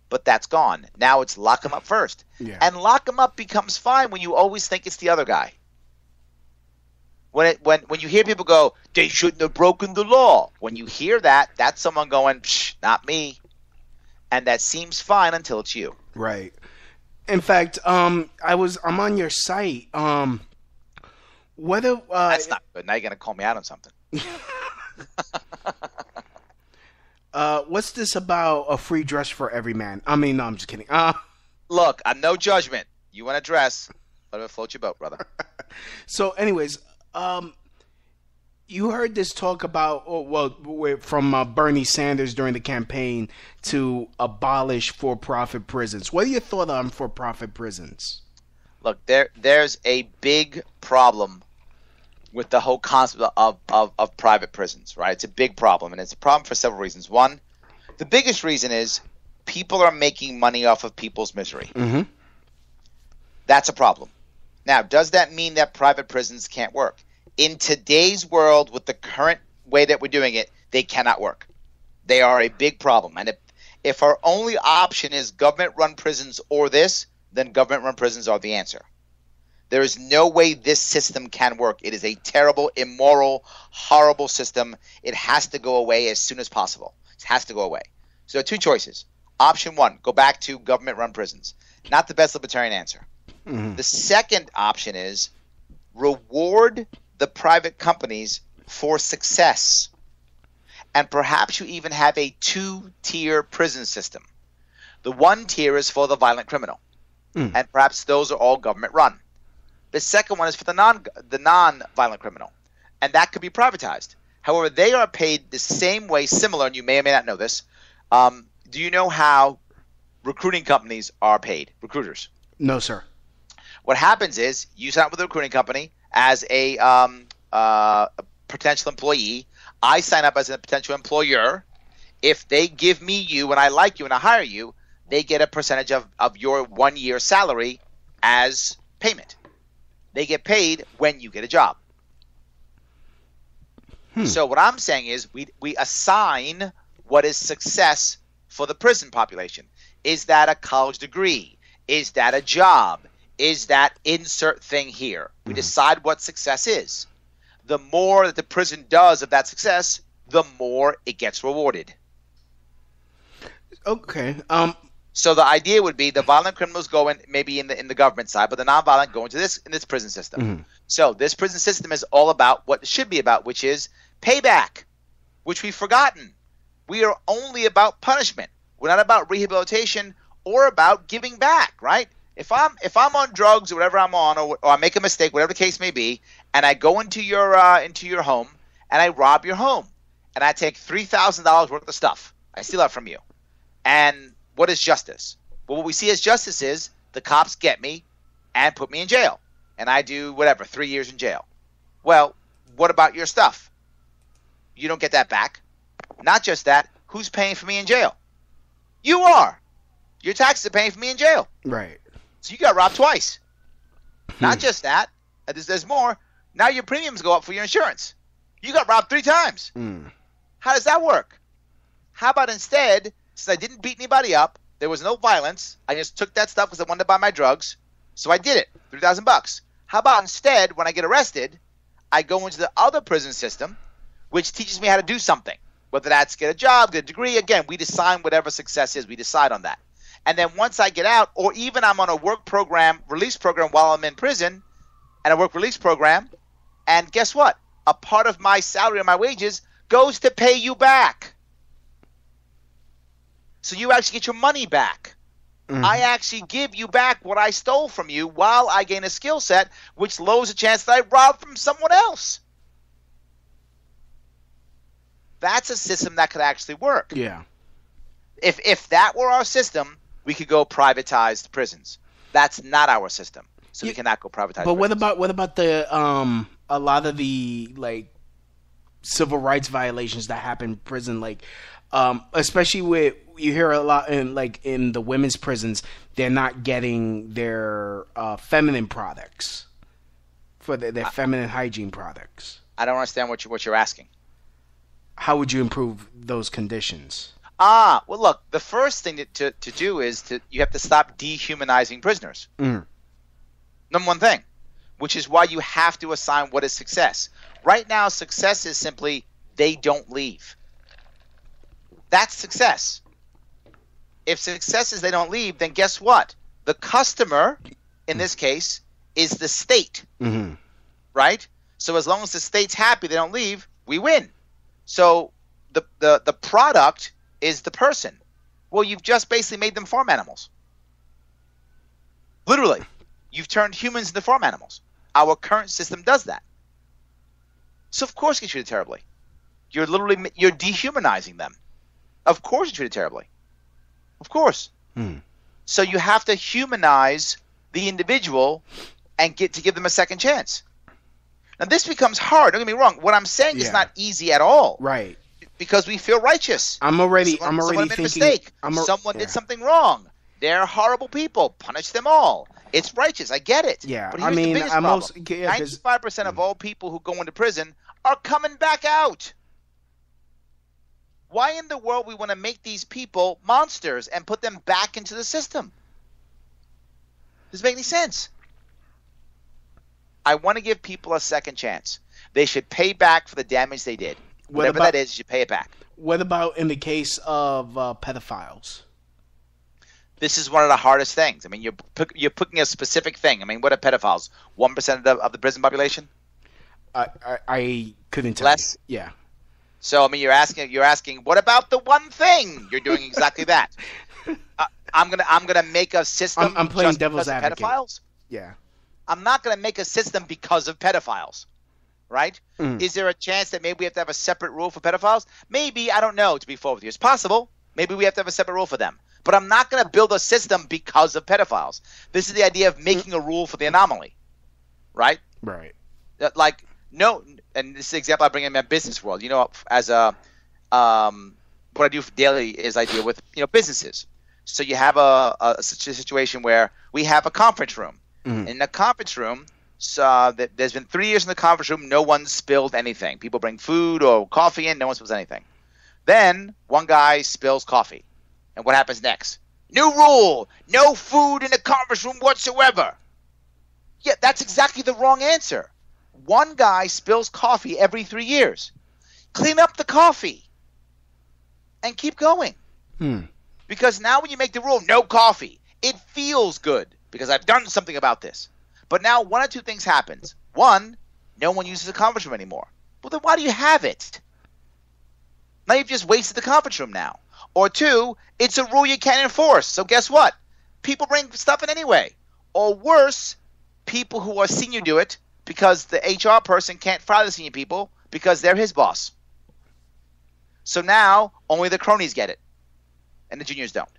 But that's gone. Now it's lock them up first. Yeah. And lock them up becomes fine when you always think it's the other guy. When you hear people go, they shouldn't have broken the law. When you hear that, that's someone going, psh, not me. And that seems fine until it's you. Right. In fact, I'm on your site. Whether that's not good. Now you're gonna call me out on something. What's this about a free dress for every man? I mean, no, I'm just kidding. Look, no judgment. You want to dress, let it float your boat, brother. So, anyways, you heard this talk about, from Bernie Sanders during the campaign to abolish for-profit prisons. What are your thoughts on for-profit prisons? Look, there's a big problem with the whole concept of private prisons, right? It's a big problem, and it's a problem for several reasons. One, the biggest reason is people are making money off of people's misery. Mm-hmm. That's a problem. Now, does that mean that private prisons can't work? In today's world, with the current way that we're doing it, they cannot work. They are a big problem. And if our only option is government-run prisons or this, then government-run prisons are the answer. There is no way this system can work. It is a terrible, immoral, horrible system. It has to go away as soon as possible. It has to go away. So there are two choices. Option one, go back to government-run prisons. Not the best libertarian answer. Mm-hmm. The second option is reward the private companies for success. And perhaps you even have a two-tier prison system. The one tier is for the violent criminal. And perhaps those are all government-run. The second one is for the non-violent criminal. And that could be privatized. However, they are paid the same way, similar, and you may or may not know this. Do you know how recruiting companies are paid? Recruiters. No, sir. What happens is you sign up with a recruiting company as a potential employee. I sign up as a potential employer. If they give me you and I like you and I hire you, they get a percentage of your 1 year salary as payment. They get paid when you get a job. So what I'm saying is we assign what is success for the prison population. Is that a college degree? Is that a job? Is that insert thing here? We decide what success is. The more that the prison does of that success, the more it gets rewarded. Okay. So the idea would be the violent criminals go in maybe in the government side, but the nonviolent go into this prison system. Mm-hmm. So this prison system is all about what it should be about, which is payback, which we've forgotten. We are only about punishment. We're not about rehabilitation or about giving back, right? If I'm on drugs or whatever I'm on, or I make a mistake, whatever the case may be, and I go into your home and I rob your home and I take $3,000 worth of stuff, I steal that from you, and what is justice? Well, what we see as justice is the cops get me and put me in jail. And I do, 3 years in jail. Well, what about your stuff? You don't get that back. Not just that, who's paying for me in jail? You are. Your taxes are paying for me in jail. Right. So you got robbed twice. Not just that. There's more. Now your premiums go up for your insurance. You got robbed 3 times. How does that work? How about instead, since I didn't beat anybody up, there was no violence, I just took that stuff because I wanted to buy my drugs, so I did it, $3,000. How about instead, when I get arrested, I go into the other prison system, which teaches me how to do something, whether that's get a job, get a degree. Again, we decide whatever success is, we decide on that. And then once I get out, or even I'm on a work program, release program while I'm in prison, and a work release program, and guess what? A part of my salary or my wages goes to pay you back. So you actually get your money back. I actually give you back what I stole from you while I gain a skill set, which lowers the chance that I rob from someone else. that's a system that could actually work. Yeah. If that were our system, we could go privatize the prisons. That's not our system, so we cannot go privatize. But prisons. what about the a lot of the like civil rights violations that happen in prison, like especially with you hear a lot in the women's prisons, they're not getting their feminine products for their feminine hygiene products. I don't understand what you're asking. How would you improve those conditions? Well, look, the first thing to do is you have to stop dehumanizing prisoners. Mm. Number one thing, which is why you have to assign what is success. Right now, success is simply they don't leave. That's success. If success is they don't leave, then guess what? The customer, in this case, is the state. Mm-hmm. Right? So as long as the state's happy they don't leave, we win. So the product is the person. Well, you've just basically made them farm animals. Literally. You've turned humans into farm animals. Our current system does that. So of course you get treated terribly. You're dehumanizing them. Of course you're treated terribly. Of course. So you have to humanize the individual and give them a second chance. Now this becomes hard. Don't get me wrong. What I'm saying is not easy at all. Right. Because we feel righteous. Someone made thinking a mistake. Someone did something wrong. They're horrible people. Punish them all. It's righteous. I get it. Yeah. But here's the biggest problem. 95% of all people who go into prison are coming back out. Why in the world we want to make these people monsters and put them back into the system? Does it make any sense? I want to give people a second chance. They should pay back for the damage they did. Whatever that is, you should pay it back. What about in the case of pedophiles? This is one of the hardest things. I mean, you're picking a specific thing. I mean, what are pedophiles? 1% of the prison population? I couldn't tell. Less? You. Yeah. So I mean, you're asking, what about the one thing? You're doing exactly that. I'm gonna make a system. I'm playing just devil's because advocate. Of pedophiles? Yeah. I'm not gonna make a system because of pedophiles. Right? Is there a chance that maybe we have to have a separate rule for pedophiles? Maybe, I don't know, to be fair with you. It's possible. Maybe we have to have a separate rule for them. But I'm not going to build a system because of pedophiles. This is the idea of making a rule for the anomaly. Right? Right. Like, no, and this is the example I bring in my business world. You know, as a, what I do daily is I deal with, businesses. So you have a situation where we have a conference room. In the conference room, so there's been 3 years in the conference room, no one spilled anything. People bring food or coffee in, no one spills anything. Then one guy spills coffee. And what happens next? New rule, no food in the conference room whatsoever. Yeah, that's exactly the wrong answer. One guy spills coffee every 3 years. Clean up the coffee and keep going. Because now when you make the rule, no coffee, it feels good because I've done something about this. But now one of two things happens. One, no one uses the conference room anymore. Well, then why do you have it? Now you've just wasted the conference room now. Or two, it's a rule you can't enforce. So guess what? People bring stuff in anyway. Or worse, people who are senior do it because the HR person can't fire the senior people because they're his boss. So now only the cronies get it and the juniors don't.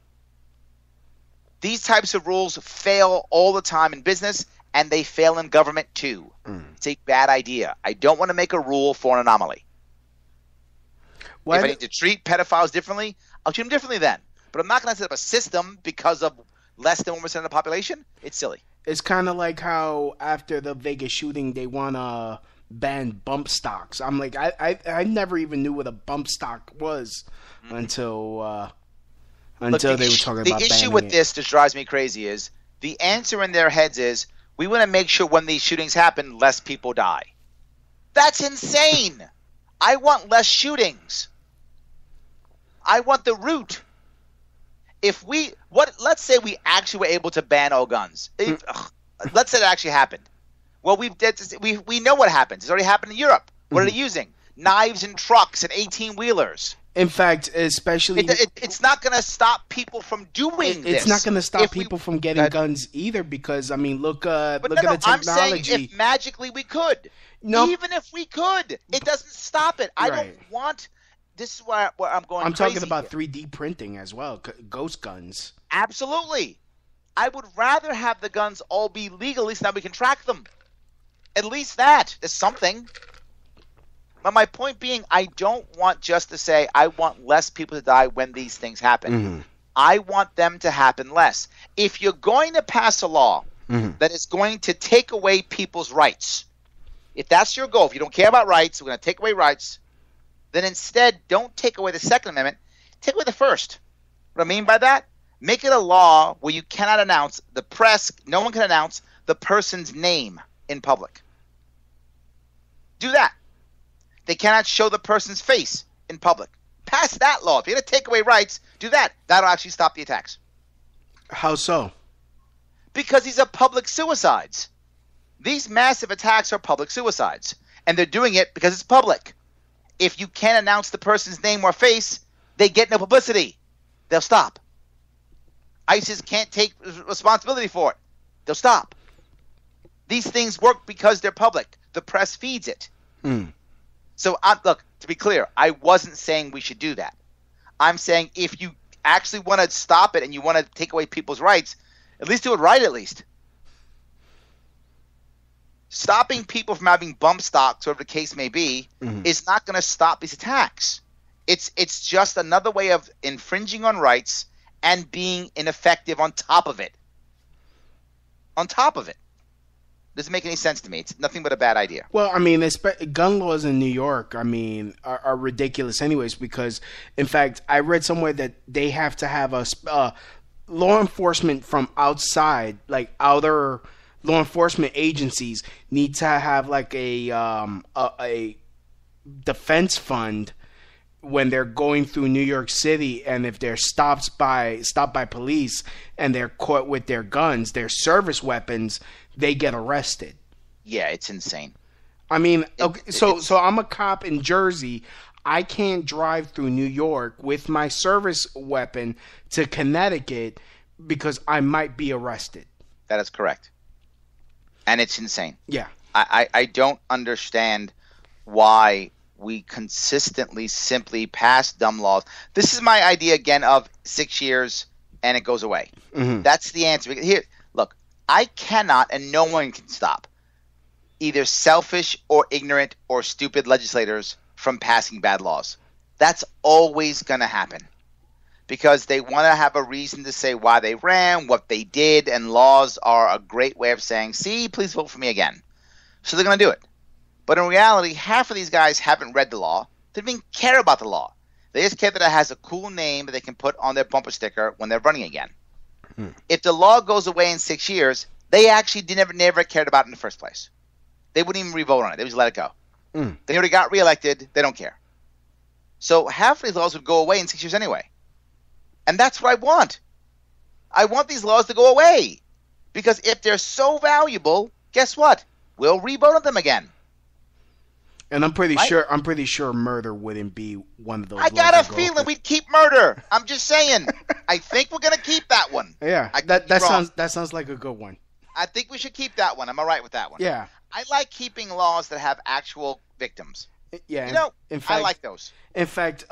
These types of rules fail all the time in business, and they fail in government too. It's a bad idea. I don't want to make a rule for an anomaly. If I need to treat pedophiles differently, I'll treat them differently then. But I'm not going to set up a system because of less than 1% of the population. It's silly. It's kind of like how after the Vegas shooting, they want to ban bump stocks. I'm like, I never even knew what a bump stock was until they were talking about banning it. The issue with this that drives me crazy is the answer in their heads is, we want to make sure when these shootings happen, less people die. That's insane. I want less shootings. I want the root. Let's say we actually were able to ban all guns. Let's say that actually happened. Well, we know what happens. It's already happened in Europe. What are they using? Knives and trucks and 18-wheelers. In fact, especially... It's not going to stop people from doing this. It's not going to stop people from getting guns either because, I mean, look at the technology. I'm saying if magically we could. Nope. Even if we could, it doesn't stop it. I don't want this is where I'm going. I'm talking about 3D printing as well, ghost guns. Absolutely. I would rather have the guns all be legal, at least now we can track them. At least that is something. But my point being, I don't want just to say I want less people to die when these things happen. Mm-hmm. I want them to happen less. If you're going to pass a law that is going to take away people's rights, if that's your goal, if you don't care about rights, we're going to take away rights, then instead don't take away the Second Amendment, take away the First. What I mean by that? Make it a law where you cannot announce the press, no one can announce the person's name in public. Do that. They cannot show the person's face in public. Pass that law. If you're going to take away rights, do that. That'll actually stop the attacks. How so? Because these are public suicides. These massive attacks are public suicides. And they're doing it because it's public. If you can't announce the person's name or face, they get no publicity. They'll stop. ISIS can't take responsibility for it. They'll stop. These things work because they're public. The press feeds it. So, look, to be clear, I wasn't saying we should do that. I'm saying if you actually want to stop it and you want to take away people's rights, at least do it right at least. Stopping people from having bump stocks, whatever the case may be, is not going to stop these attacks. It's just another way of infringing on rights and being ineffective on top of it. On top of it. Doesn't make any sense to me. It's nothing but a bad idea. Well, I mean, gun laws in New York, I mean, are ridiculous anyways because, in fact, I read somewhere that they have to have a law enforcement from outside, like outer law enforcement agencies need to have like a defense fund when they're going through New York City, and if they're stopped by police and they're caught with their guns, their service weapons, they get arrested. Yeah, it's insane. I mean, okay, so I'm a cop in Jersey. I can't drive through New York with my service weapon to Connecticut because I might be arrested. That is correct. And it's insane. Yeah. I don't understand why we consistently simply pass dumb laws. This is my idea again of 6 years and it goes away. That's the answer. Here, look, I cannot and no one can stop either selfish or ignorant or stupid legislators from passing bad laws. That's always going to happen because they want to have a reason to say why they ran, what they did, and laws are a great way of saying, see, please vote for me again. So they're going to do it. But in reality, half of these guys haven't read the law. They don't even care about the law. They just care that it has a cool name that they can put on their bumper sticker when they're running again. If the law goes away in 6 years, they actually never cared about it in the first place. They wouldn't even re-vote on it. They would just let it go. They already got reelected. They don't care. So half of these laws would go away in 6 years anyway. And that's what I want. I want these laws to go away. Because if they're so valuable, guess what? We'll re-vote on them again. And I'm pretty sure murder wouldn't be one of those. I got a feeling we'd keep murder. I'm just saying. I think we're gonna keep that one. Yeah, that sounds like a good one. I think we should keep that one. I'm all right with that one. Yeah. I like keeping laws that have actual victims. Yeah. In fact, I like those. In fact,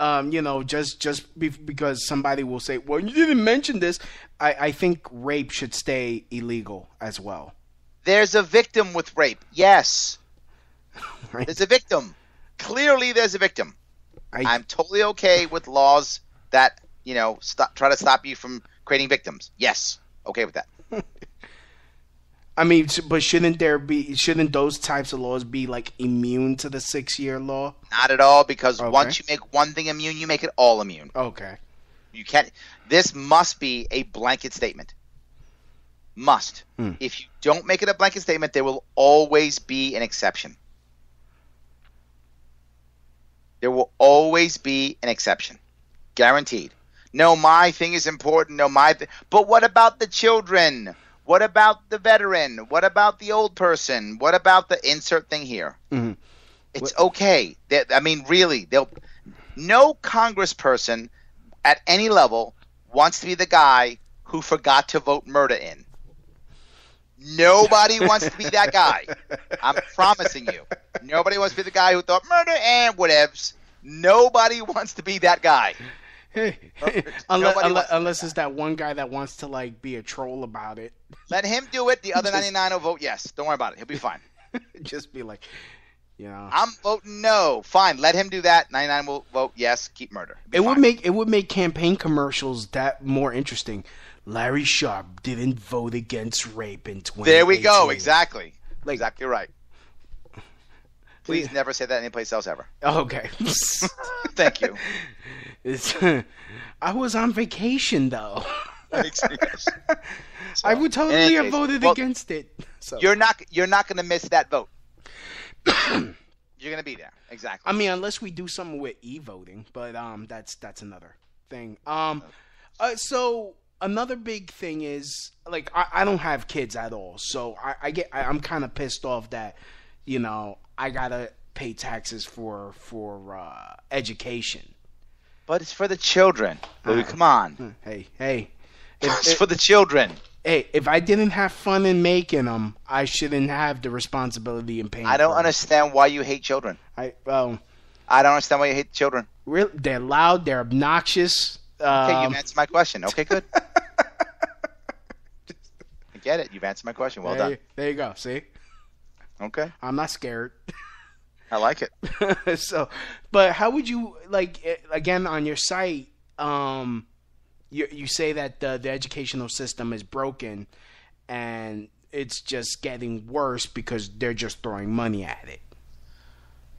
just because somebody will say, "Well, you didn't mention this," I think rape should stay illegal as well. There's a victim with rape. Yes. Right. There's a victim. Clearly, there's a victim. I'm totally okay with laws that try to stop you from creating victims. Yes, okay with that. I mean, but shouldn't those types of laws be like immune to the 6-year law? Not at all, because once you make one thing immune, you make it all immune. Okay. You can't. This must be a blanket statement. Must. If you don't make it a blanket statement, there will always be an exception. There will always be an exception. Guaranteed. No, my thing is important. No, but what about the children? What about the veteran? What about the old person? What about the insert thing here? It's okay. Really, no congressperson at any level wants to be the guy who forgot to vote murder in. Nobody wants to be that guy. I'm promising you. Nobody wants to be the guy who thought murder and whatevs. Nobody wants to be that guy. Unless it's that one guy that wants to like be a troll about it. Let him do it. The other 99 will vote yes. Don't worry about it. He'll be fine. Just be like, I'm voting no. Fine. Let him do that. 99 will vote yes. Keep murder. It would make campaign commercials that more interesting. Larry Sharpe didn't vote against rape in 2018. There we go. Exactly. Exactly right. Please never say that anyplace else ever. Okay. Thank you. I was on vacation though. So, I would totally have voted against it. So. You're not going to miss that vote. You're going to be there. Exactly. I mean, unless we do something with e-voting, but that's another thing. So another big thing is like I don't have kids at all, so I'm kind of pissed off that I gotta pay taxes for education. But it's for the children. Louis, come on. Hey. It's for the children. Hey, if I didn't have fun in making them, I shouldn't have the responsibility in paying. I don't understand why you hate children. I don't understand why you hate children. Really, they're loud. They're obnoxious. Okay, you've answered my question. Okay, good. I get it. You've answered my question. Well done. There you go. See? Okay. I'm not scared. I like it. So, but how would you again on your site? You say that the educational system is broken, and it's just getting worse because they're just throwing money at it.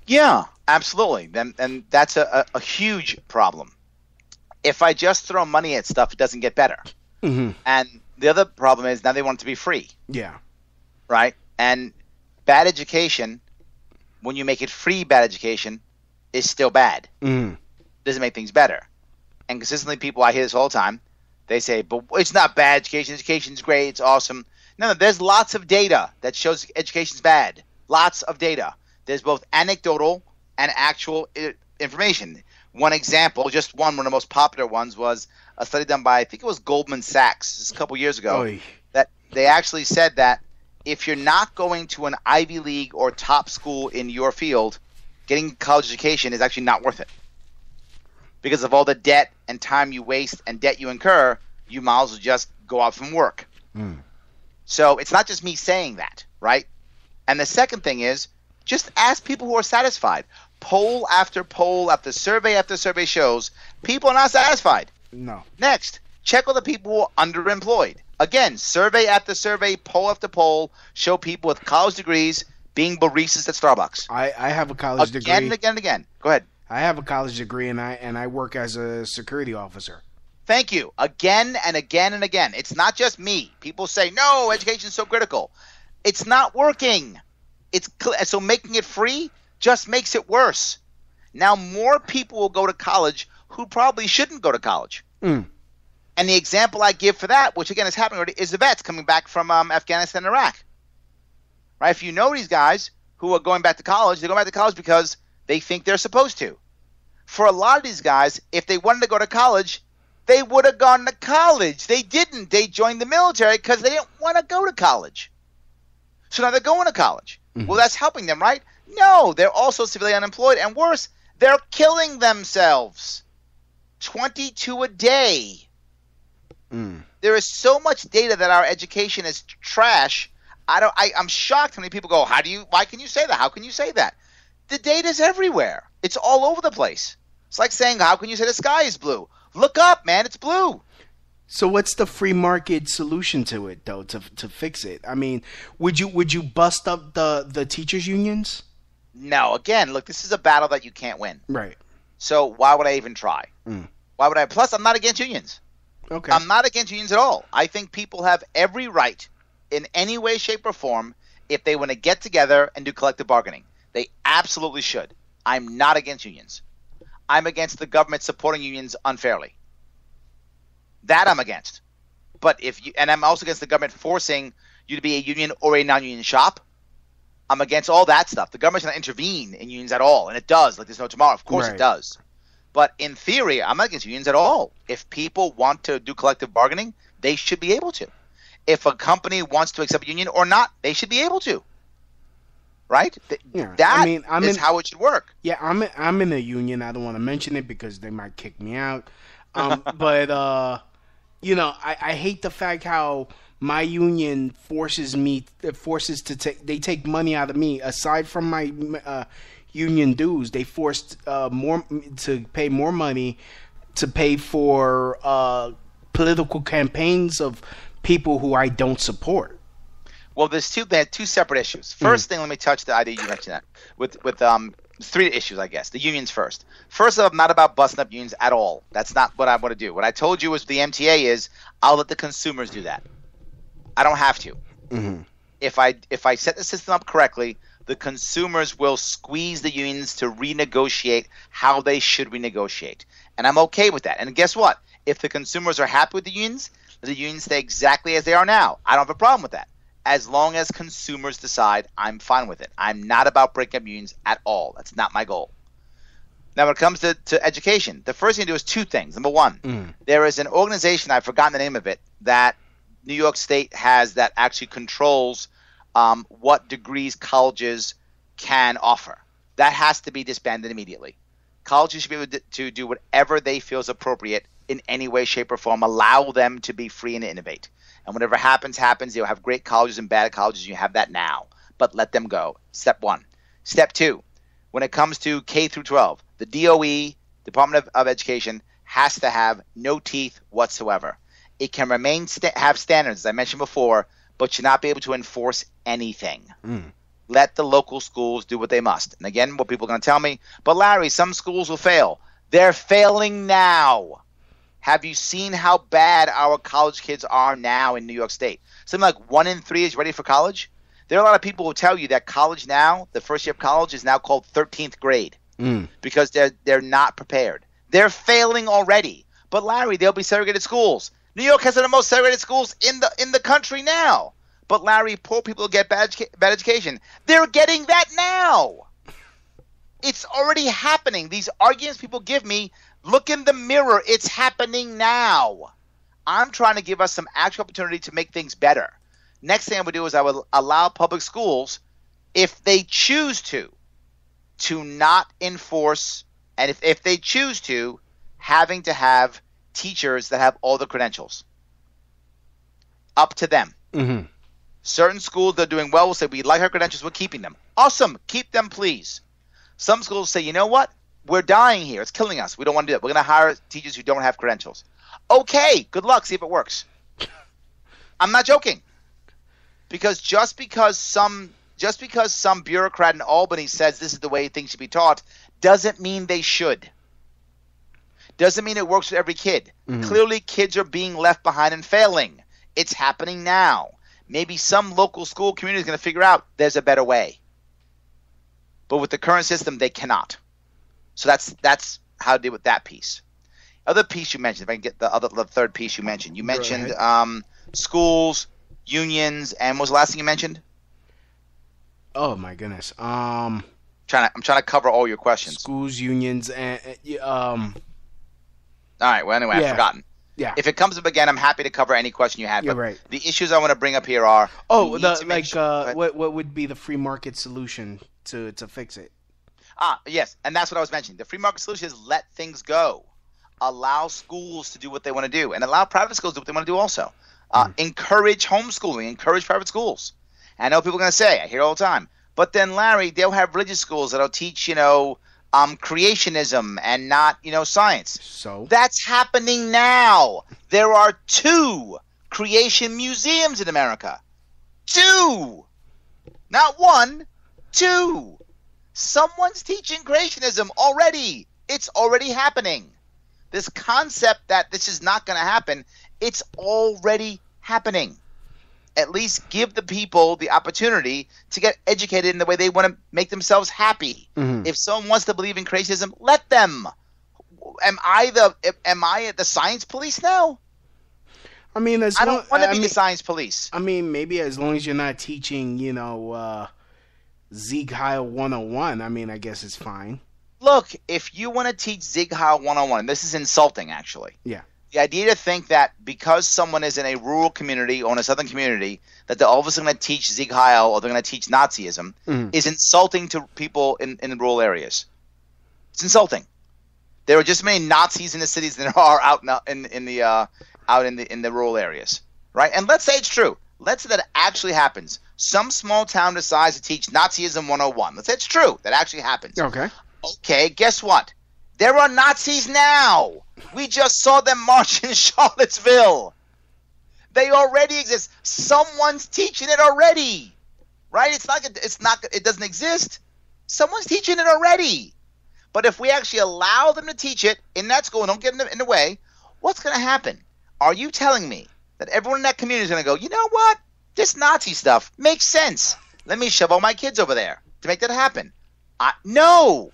Yeah, absolutely. And that's a huge problem. If I just throw money at stuff, it doesn't get better. Mm-hmm. And the other problem is now they want it to be free. Yeah. Right? And bad education, when you make it free bad education, is still bad. Mm. Doesn't make things better. And consistently people, I hear this all the time, they say, but it's not bad education. Education's great. It's awesome. No, there's lots of data that shows education's bad. Lots of data. There's both anecdotal and actual information. One example, just one of the most popular ones was a study done by, I think it was Goldman Sachs, just a couple years ago, that they actually said that if you're not going to an Ivy League or top school in your field, getting college education is actually not worth it. Because of all the debt and time you waste and debt you incur, you might as well just go out from work. Mm. So it's not just me saying that, right? And the second thing is, just ask people who are satisfied. Poll after survey shows people are not satisfied. No. Next, check with the people who are underemployed. Again, survey after survey, poll after poll, show people with college degrees being baristas at Starbucks. I have a college degree. Again and again and again. Go ahead. I have a college degree, and I work as a security officer. Thank you. Again and again and again. It's not just me. People say, no, education is so critical. It's not working. So making it free just makes it worse. Now more people will go to college who probably shouldn't go to college. Mm. And the example I give for that, which again is happening already, is the vets coming back from Afghanistan and Iraq. Right? If you know these guys who are going back to college, they're going back to college because they think they're supposed to. For a lot of these guys, if they wanted to go to college, they would have gone to college. They didn't. They joined the military because they didn't want to go to college. So now they're going to college. Mm-hmm. Well, that's helping them, right? No, they're also severely unemployed. And worse, they're killing themselves. 22 a day. Mm. There is so much data that our education is trash. I'm shocked how many people go, why can you say that? How can you say that? The data's everywhere. It's all over the place. It's like saying, how can you say the sky is blue? Look up, man, it's blue. So what's the free market solution to it, though, to fix it? I mean, would you bust up the teachers' unions? No, again, look, this is a battle that you can't win. Right. So why would I even try? Mm. Why would I? Plus, I'm not against unions. Okay. I'm not against unions at all. I think people have every right in any way, shape, or form if they want to get together and do collective bargaining. They absolutely should. I'm not against unions. I'm against the government supporting unions unfairly. That I'm against. But and I'm also against the government forcing you to be a union or a non-union shop. I'm against all that stuff. The government should not intervene in unions at all, and it does. Like there's no tomorrow. Of course It does. But in theory, I'm not against unions at all. If people want to do collective bargaining, they should be able to. If a company wants to accept a union or not, they should be able to. right? Yeah, that is how it should work. Yeah, I'm in a union. I don't want to mention it because they might kick me out. But you know, I hate the fact how my union forces they take money out of me. Aside from my union dues, they forced more to pay more money to pay for political campaigns of people who I don't support. Well, they had two separate issues. First thing, let me touch the idea you mentioned that with three issues, I guess. The unions first. First of all, I'm not about busting up unions at all. That's not what I want to do. What I told you was the MTA is I'll let the consumers do that. I don't have to. Mm-hmm. If I set the system up correctly, the consumers will squeeze the unions to renegotiate how they should renegotiate. And I'm okay with that. And guess what? If the consumers are happy with the unions stay exactly as they are now. I don't have a problem with that. As long as consumers decide, I'm fine with it. I'm not about breaking up unions at all. That's not my goal. Now, when it comes to education, the first thing to do is two things. Number one, there is an organization, I've forgotten the name of it, that New York State has that actually controls what degrees colleges can offer. That has to be disbanded immediately. Colleges should be able to do whatever they feel is appropriate in any way, shape, or form. Allow them to be free and innovate. And whatever happens. You'll have great colleges and bad colleges. You have that now. But let them go. Step one. Step two, when it comes to K through 12, the DOE, Department of Education, has to have no teeth whatsoever. It can have standards, as I mentioned before, but should not be able to enforce anything. Let the local schools do what they must. And again, what people are going to tell me, but Larry, some schools will fail. They're failing now. Have you seen how bad our college kids are now in New York State? Something like 1 in 3 is ready for college. There are a lot of people who tell you that college now, the first year of college, is now called 13th grade because they're not prepared. They're failing already. But Larry, there'll be segregated schools. New York has one of the most segregated schools in the country now. But Larry, poor people get bad education. They're getting that now. It's already happening. These arguments people give me, look in the mirror. It's happening now. I'm trying to give us some actual opportunity to make things better. Next thing I would do is I would allow public schools, if they choose to not enforce, and if they choose to, having to have teachers that have all the credentials. Up to them. Mm-hmm. Certain schools that are doing well will say, we like our credentials, we're keeping them. Awesome. Keep them, please. Some schools say, you know what? We're dying here. It's killing us. We don't want to do it. We're going to hire teachers who don't have credentials. Okay. Good luck. See if it works. I'm not joking. Because just because some bureaucrat in Albany says this is the way things should be taught doesn't mean they should. Doesn't mean it works for every kid. Mm-hmm. Clearly, kids are being left behind and failing. It's happening now. Maybe some local school community is going to figure out there's a better way. But with the current system, they cannot. So that's how to deal with that piece. Other piece you mentioned, if I can get the third piece you mentioned. You mentioned schools, unions, and what was the last thing you mentioned? Oh my goodness. I'm trying to cover all your questions. Schools, unions, and All right. Well, anyway, I've forgotten. Yeah. If it comes up again, I'm happy to cover any question you have. You're right. The issues I want to bring up here are what would be the free market solution to fix it? Yes, and that's what I was mentioning. The free market solution is let things go. Allow schools to do what they want to do, and allow private schools to do what they want to do also. Encourage homeschooling, encourage private schools. And I know people are going to say, I hear it all the time, but then, Larry, they'll have religious schools that'll teach, creationism and not, science. So? That's happening now. There are 2 creation museums in America. 2! Not 1, 2. Someone's teaching creationism already. It's already happening. This concept that this is not going to happen, it's already happening. At least give the people the opportunity to get educated in the way they want to make themselves happy. Mm-hmm. If someone wants to believe in creationism, let them. Am I the science police now? I mean, I don't want to be the science police. I mean, maybe as long as you're not teaching, Sieg Heil 101, I mean, I guess it's fine. Look, if you want to teach Sieg Heil 101, this is insulting, actually. Yeah. The idea to think that because someone is in a rural community or in a southern community, that they're all of a sudden going to teach Sieg Heil or they're going to teach Nazism is insulting to people in the rural areas. It's insulting. There are just as many Nazis in the cities than there are out in the rural areas, right? And let's say it's true. Let's say that actually happens. Some small town decides to teach Nazism 101. Let's say it's true. That actually happens. Okay. Okay, guess what? There are Nazis now. We just saw them march in Charlottesville. They already exist. Someone's teaching it already, right? It doesn't exist. Someone's teaching it already. But if we actually allow them to teach it in that school and don't get in the way, what's going to happen? Are you telling me that everyone in that community is going to go, you know what? This Nazi stuff makes sense. Let me shove all my kids over there to make that happen. No.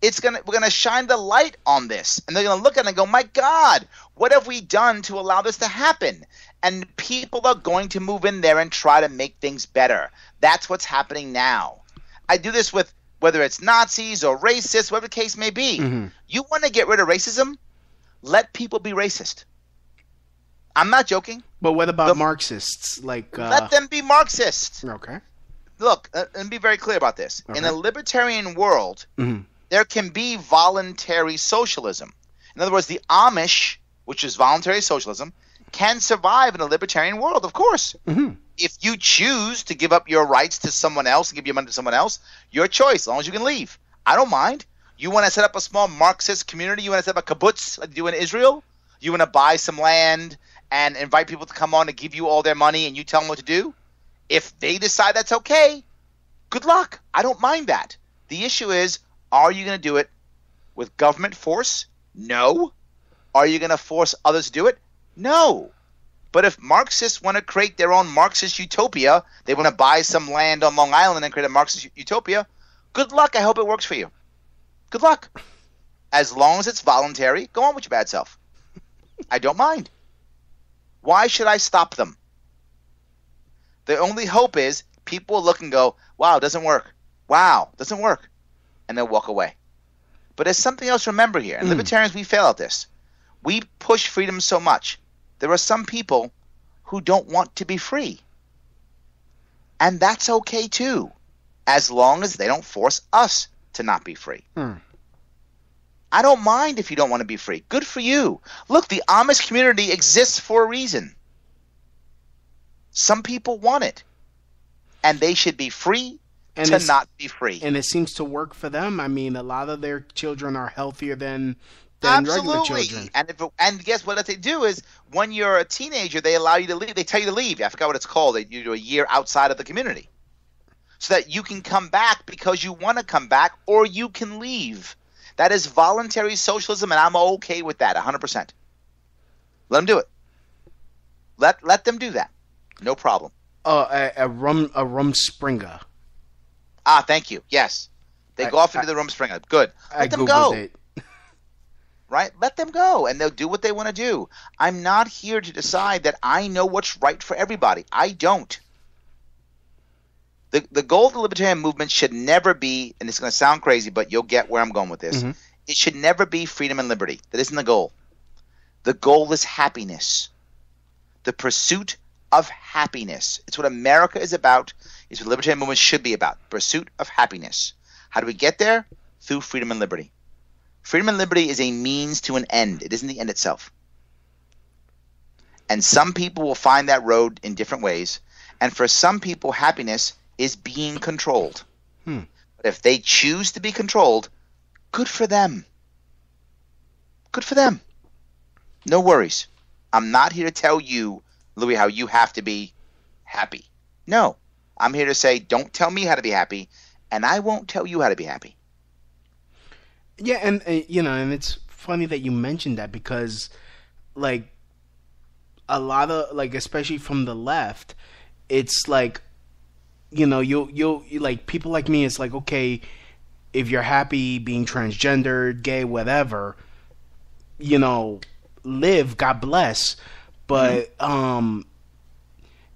We're going to shine the light on this. And they're going to look at it and go, my God, what have we done to allow this to happen? And people are going to move in there and try to make things better. That's what's happening now. I do this with whether it's Nazis or racists, whatever the case may be. Mm-hmm. You want to get rid of racism? Let people be racist. I'm not joking. But what about Marxists? Let them be Marxists. Okay. Look, and be very clear about this. Okay. In a libertarian world, there can be voluntary socialism. In other words, the Amish, which is voluntary socialism, can survive in a libertarian world, of course. Mm-hmm. If you choose to give up your rights to someone else and give your money to someone else, your choice, as long as you can leave. I don't mind. You want to set up a small Marxist community? You want to set up a kibbutz like you do in Israel? You want to buy some land and invite people to come on and give you all their money and you tell them what to do? If they decide that's okay, good luck. I don't mind that. The issue is, are you going to do it with government force? No. Are you going to force others to do it? No. But if Marxists want to create their own Marxist utopia, they want to buy some land on Long Island and create a Marxist utopia, good luck. I hope it works for you. Good luck. As long as it's voluntary, go on with your bad self. I don't mind. Why should I stop them? The only hope is people will look and go, wow, it doesn't work. Wow, it doesn't work. And they'll walk away. But there's something else to remember here. And libertarians, we fail at this. We push freedom so much. There are some people who don't want to be free. And that's okay too, as long as they don't force us to not be free. I don't mind if you don't want to be free. Good for you. Look, the Amish community exists for a reason. Some people want it. And they should be free to not be free. And it seems to work for them. I mean, a lot of their children are healthier than Absolutely. regular children. And guess what they do is when you're a teenager, they allow you to leave. They tell you to leave. I forgot what it's called. You do a year outside of the community so that you can come back because you want to come back, or you can leave. That is voluntary socialism, and I'm okay with that 100%. Let them do it. Let them do that. No problem. A Rumspringa. Thank you. Yes. They go off into the Rumspringa. Good. Let them go. It. Right? Let them go, and they'll do what they want to do. I'm not here to decide that I know what's right for everybody. I don't. The goal of the libertarian movement should never be, and it's going to sound crazy, but you'll get where I'm going with this. It should never be freedom and liberty. That isn't the goal. The goal is happiness. The pursuit of happiness. It's what America is about. It's what the libertarian movement should be about. Pursuit of happiness. How do we get there? Through freedom and liberty. Freedom and liberty is a means to an end. It isn't the end itself. And some people will find that road in different ways. And for some people, happiness is being controlled. But if they choose to be controlled, good for them. Good for them. No worries. I'm not here to tell you, Louis, how you have to be happy. No. I'm here to say, don't tell me how to be happy, and I won't tell you how to be happy. Yeah, and and it's funny that you mentioned that because, like, a lot of, like, especially from the left, it's like, you'll like, people like me, it's like, okay, if you're happy being transgender, gay, whatever, live, God bless. But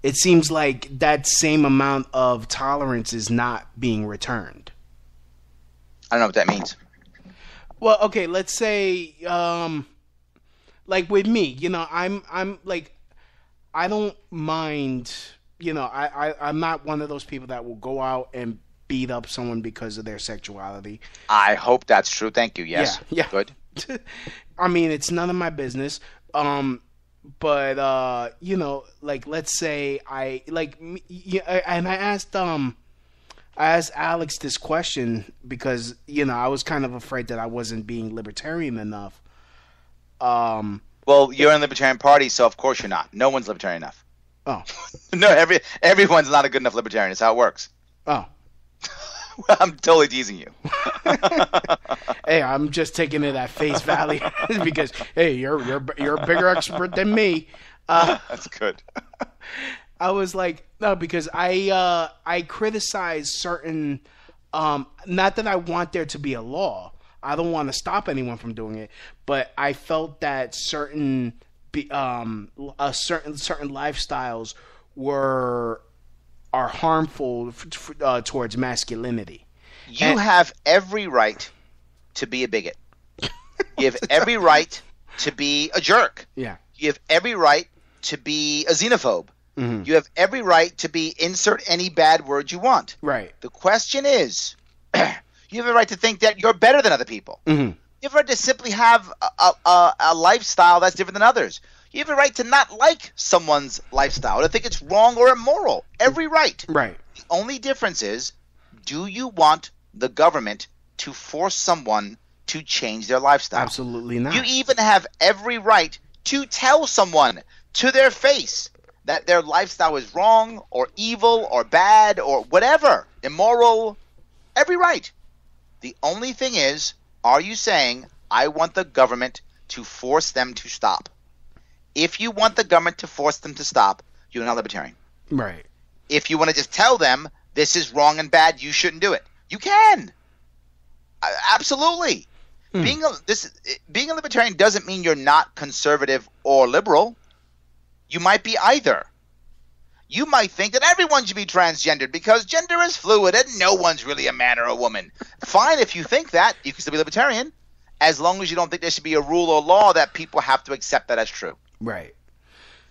it seems like that same amount of tolerance is not being returned. I don't know what that means. Well, okay, let's say like with me, I'm like, I don't mind, I'm not one of those people that will go out and beat up someone because of their sexuality. I hope that's true. Thank you. Yes. Yeah. Good. I mean, it's none of my business. But like, let's say and I asked Alex this question because I was kind of afraid that I wasn't being libertarian enough. Well, you're in the Libertarian Party, so of course you're not. No one's libertarian enough. Oh. No, everyone's not a good enough libertarian. It's how it works. Oh. I'm totally teasing you. Hey, I'm just taking it at face value because hey, you're a bigger expert than me. That's good. I was like, no, because I criticize certain. Not that I want there to be a law. I don't want to stop anyone from doing it, but I felt that certain lifestyles are harmful towards masculinity. You have every right to be a bigot. You have every right to be a jerk. Yeah. You have every right to be a xenophobe. Mm-hmm. You have every right to be insert any bad word you want. Right. The question is, you have a right to think that you're better than other people. Mm-hmm. You have a right to simply have a lifestyle that's different than others. You have a right to not like someone's lifestyle, to think it's wrong or immoral. Every right. Right. The only difference is, do you want the government to force someone to change their lifestyle? Absolutely not. You even have every right to tell someone to their face that their lifestyle is wrong or evil or bad or whatever, immoral. Every right. The only thing is, are you saying, I want the government to force them to stop? If you want the government to force them to stop, you're not libertarian. Right. If you want to just tell them this is wrong and bad, you shouldn't do it. You can. Absolutely. Being a libertarian doesn't mean you're not conservative or liberal. You might be either. You might think that everyone should be transgendered because gender is fluid and no one's really a man or a woman. Fine, if you think that, you can still be libertarian, as long as you don't think there should be a rule or law that people have to accept that as true. Right.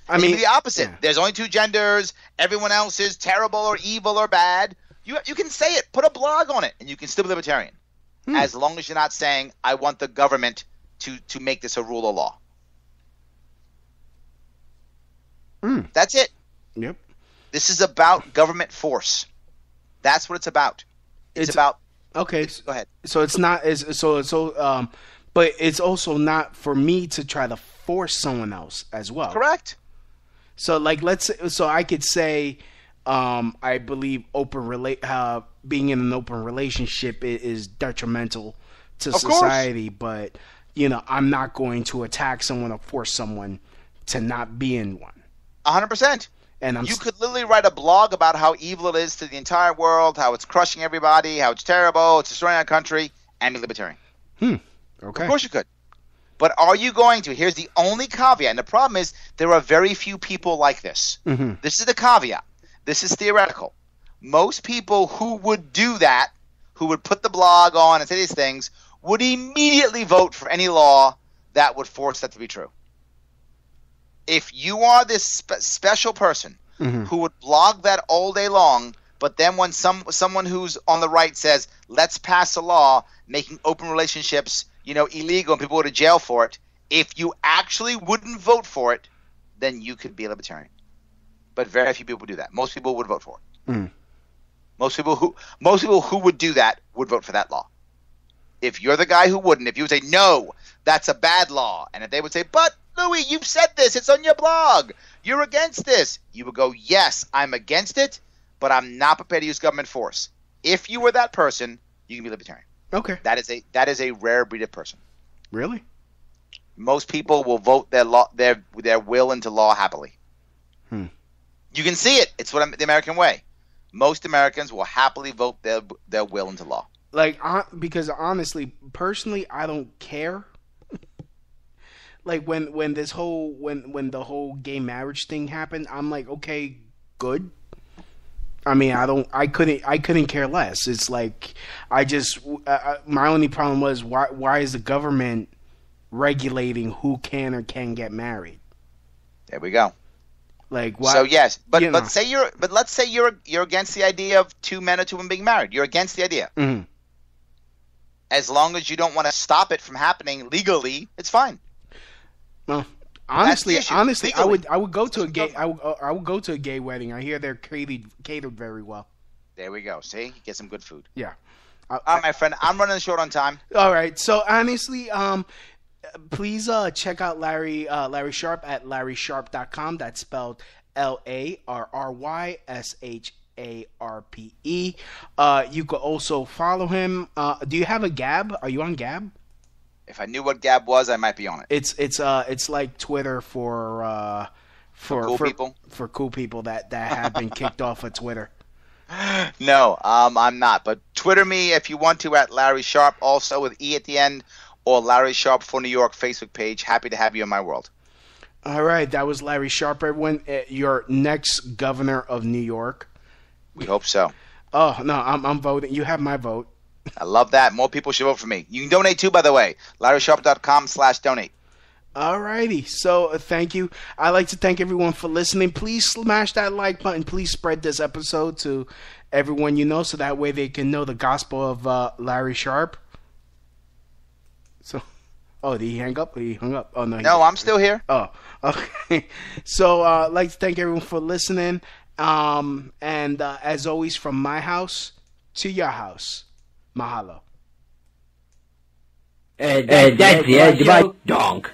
I mean, the opposite. Yeah. There's only two genders. Everyone else is terrible or evil or bad. You can say it. Put a blog on it, and you can still be libertarian, as long as you're not saying, I want the government to make this a rule or law. That's it. Yep. This is about government force. That's what it's about. It's about. Okay. Go ahead. So it's not but it's also not for me to try to force someone else as well. Correct. So like so I could say I believe being in an open relationship is detrimental to society, but I'm not going to attack someone or force someone to not be in one. 100%. And you could literally write a blog about how evil it is to the entire world, how it's crushing everybody, how it's terrible, it's destroying our country, and be libertarian. Okay. Of course you could. But are you going to? Here's the only caveat, and the problem is there are very few people like this. Mm-hmm. This is the caveat. This is theoretical. Most people who would do that, who would put the blog on and say these things, would immediately vote for any law that would force that to be true. If you are this special person who would blog that all day long, but then when someone who's on the right says, let's pass a law making open relationships illegal and people go to jail for it, if you actually wouldn't vote for it, then you could be a libertarian. But very few people do that. Most people would vote for it. Most people who would do that would vote for that law. If you're the guy who wouldn't, if you would say, no, that's a bad law, and if they would say, but Louis, you've said this, it's on your blog, you're against this, you would go, yes, I'm against it, but I'm not prepared to use government force. If you were that person, you can be libertarian. Okay. That is a rare breed of person. Really? Most people will vote their will into law happily. You can see it. It's the American way. Most Americans will happily vote their will into law. Like, because honestly, personally, I don't care. Like when the whole gay marriage thing happened, I'm like, okay, good. I mean, I couldn't care less. It's like, my only problem was why is the government regulating who can or can get married. There we go. Like what? So yes, but let's say you're against the idea of 2 men or 2 women being married. You're against the idea. Mm-hmm. As long as you don't want to stop it from happening legally, it's fine. Well, honestly, I would go to a gay I would go to a gay wedding. I hear they're catered very well. There we go. See, get some good food. Yeah. All right, my friend. I'm running short on time. All right. So honestly, please check out Larry Sharpe at LarrySharpe.com. That's spelled LarrySharpe. You could also follow him. Do you have a Gab? Are you on Gab? If I knew what Gab was, I might be on it. It's like Twitter for cool people. For cool people that have been kicked off of Twitter. No, I'm not. But Twitter me if you want to at Larry Sharpe, also with E at the end, or Larry Sharpe for New York Facebook page. Happy to have you in my world. All right, that was Larry Sharpe. Everyone, your next governor of New York. We hope so. Oh no, I'm voting. You have my vote. I love that. More people should vote for me. You can donate too, by the way. LarrySharpe.com/donate. All righty. So thank you. I'd like to thank everyone for listening. Please smash that like button. Please spread this episode to everyone you know, so that way they can know the gospel of Larry Sharpe. So, did he hang up? He hung up. Oh no. No, I'm still here. Oh, okay. So I'd like to thank everyone for listening. And as always, from my house to your house, mahalo. And that's the end of my donk.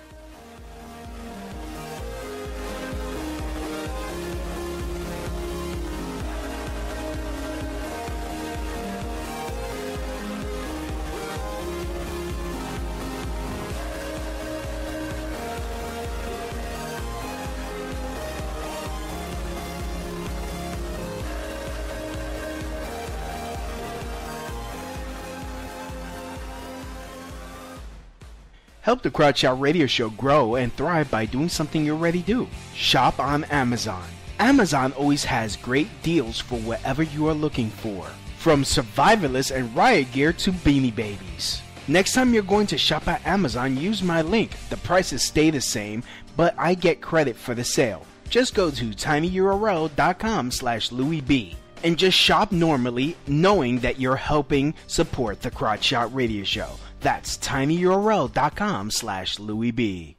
Help the Crowd Shout Radio Show grow and thrive by doing something you already do. Shop on Amazon. Amazon always has great deals for whatever you are looking for. From survivalists and riot gear to beanie babies. Next time you're going to shop at Amazon, use my link. The prices stay the same, but I get credit for the sale. Just go to tinyurl.com/LouisB and just shop normally, knowing that you're helping support the Crowd Shout Radio Show. That's tinyurl.com/LouisB.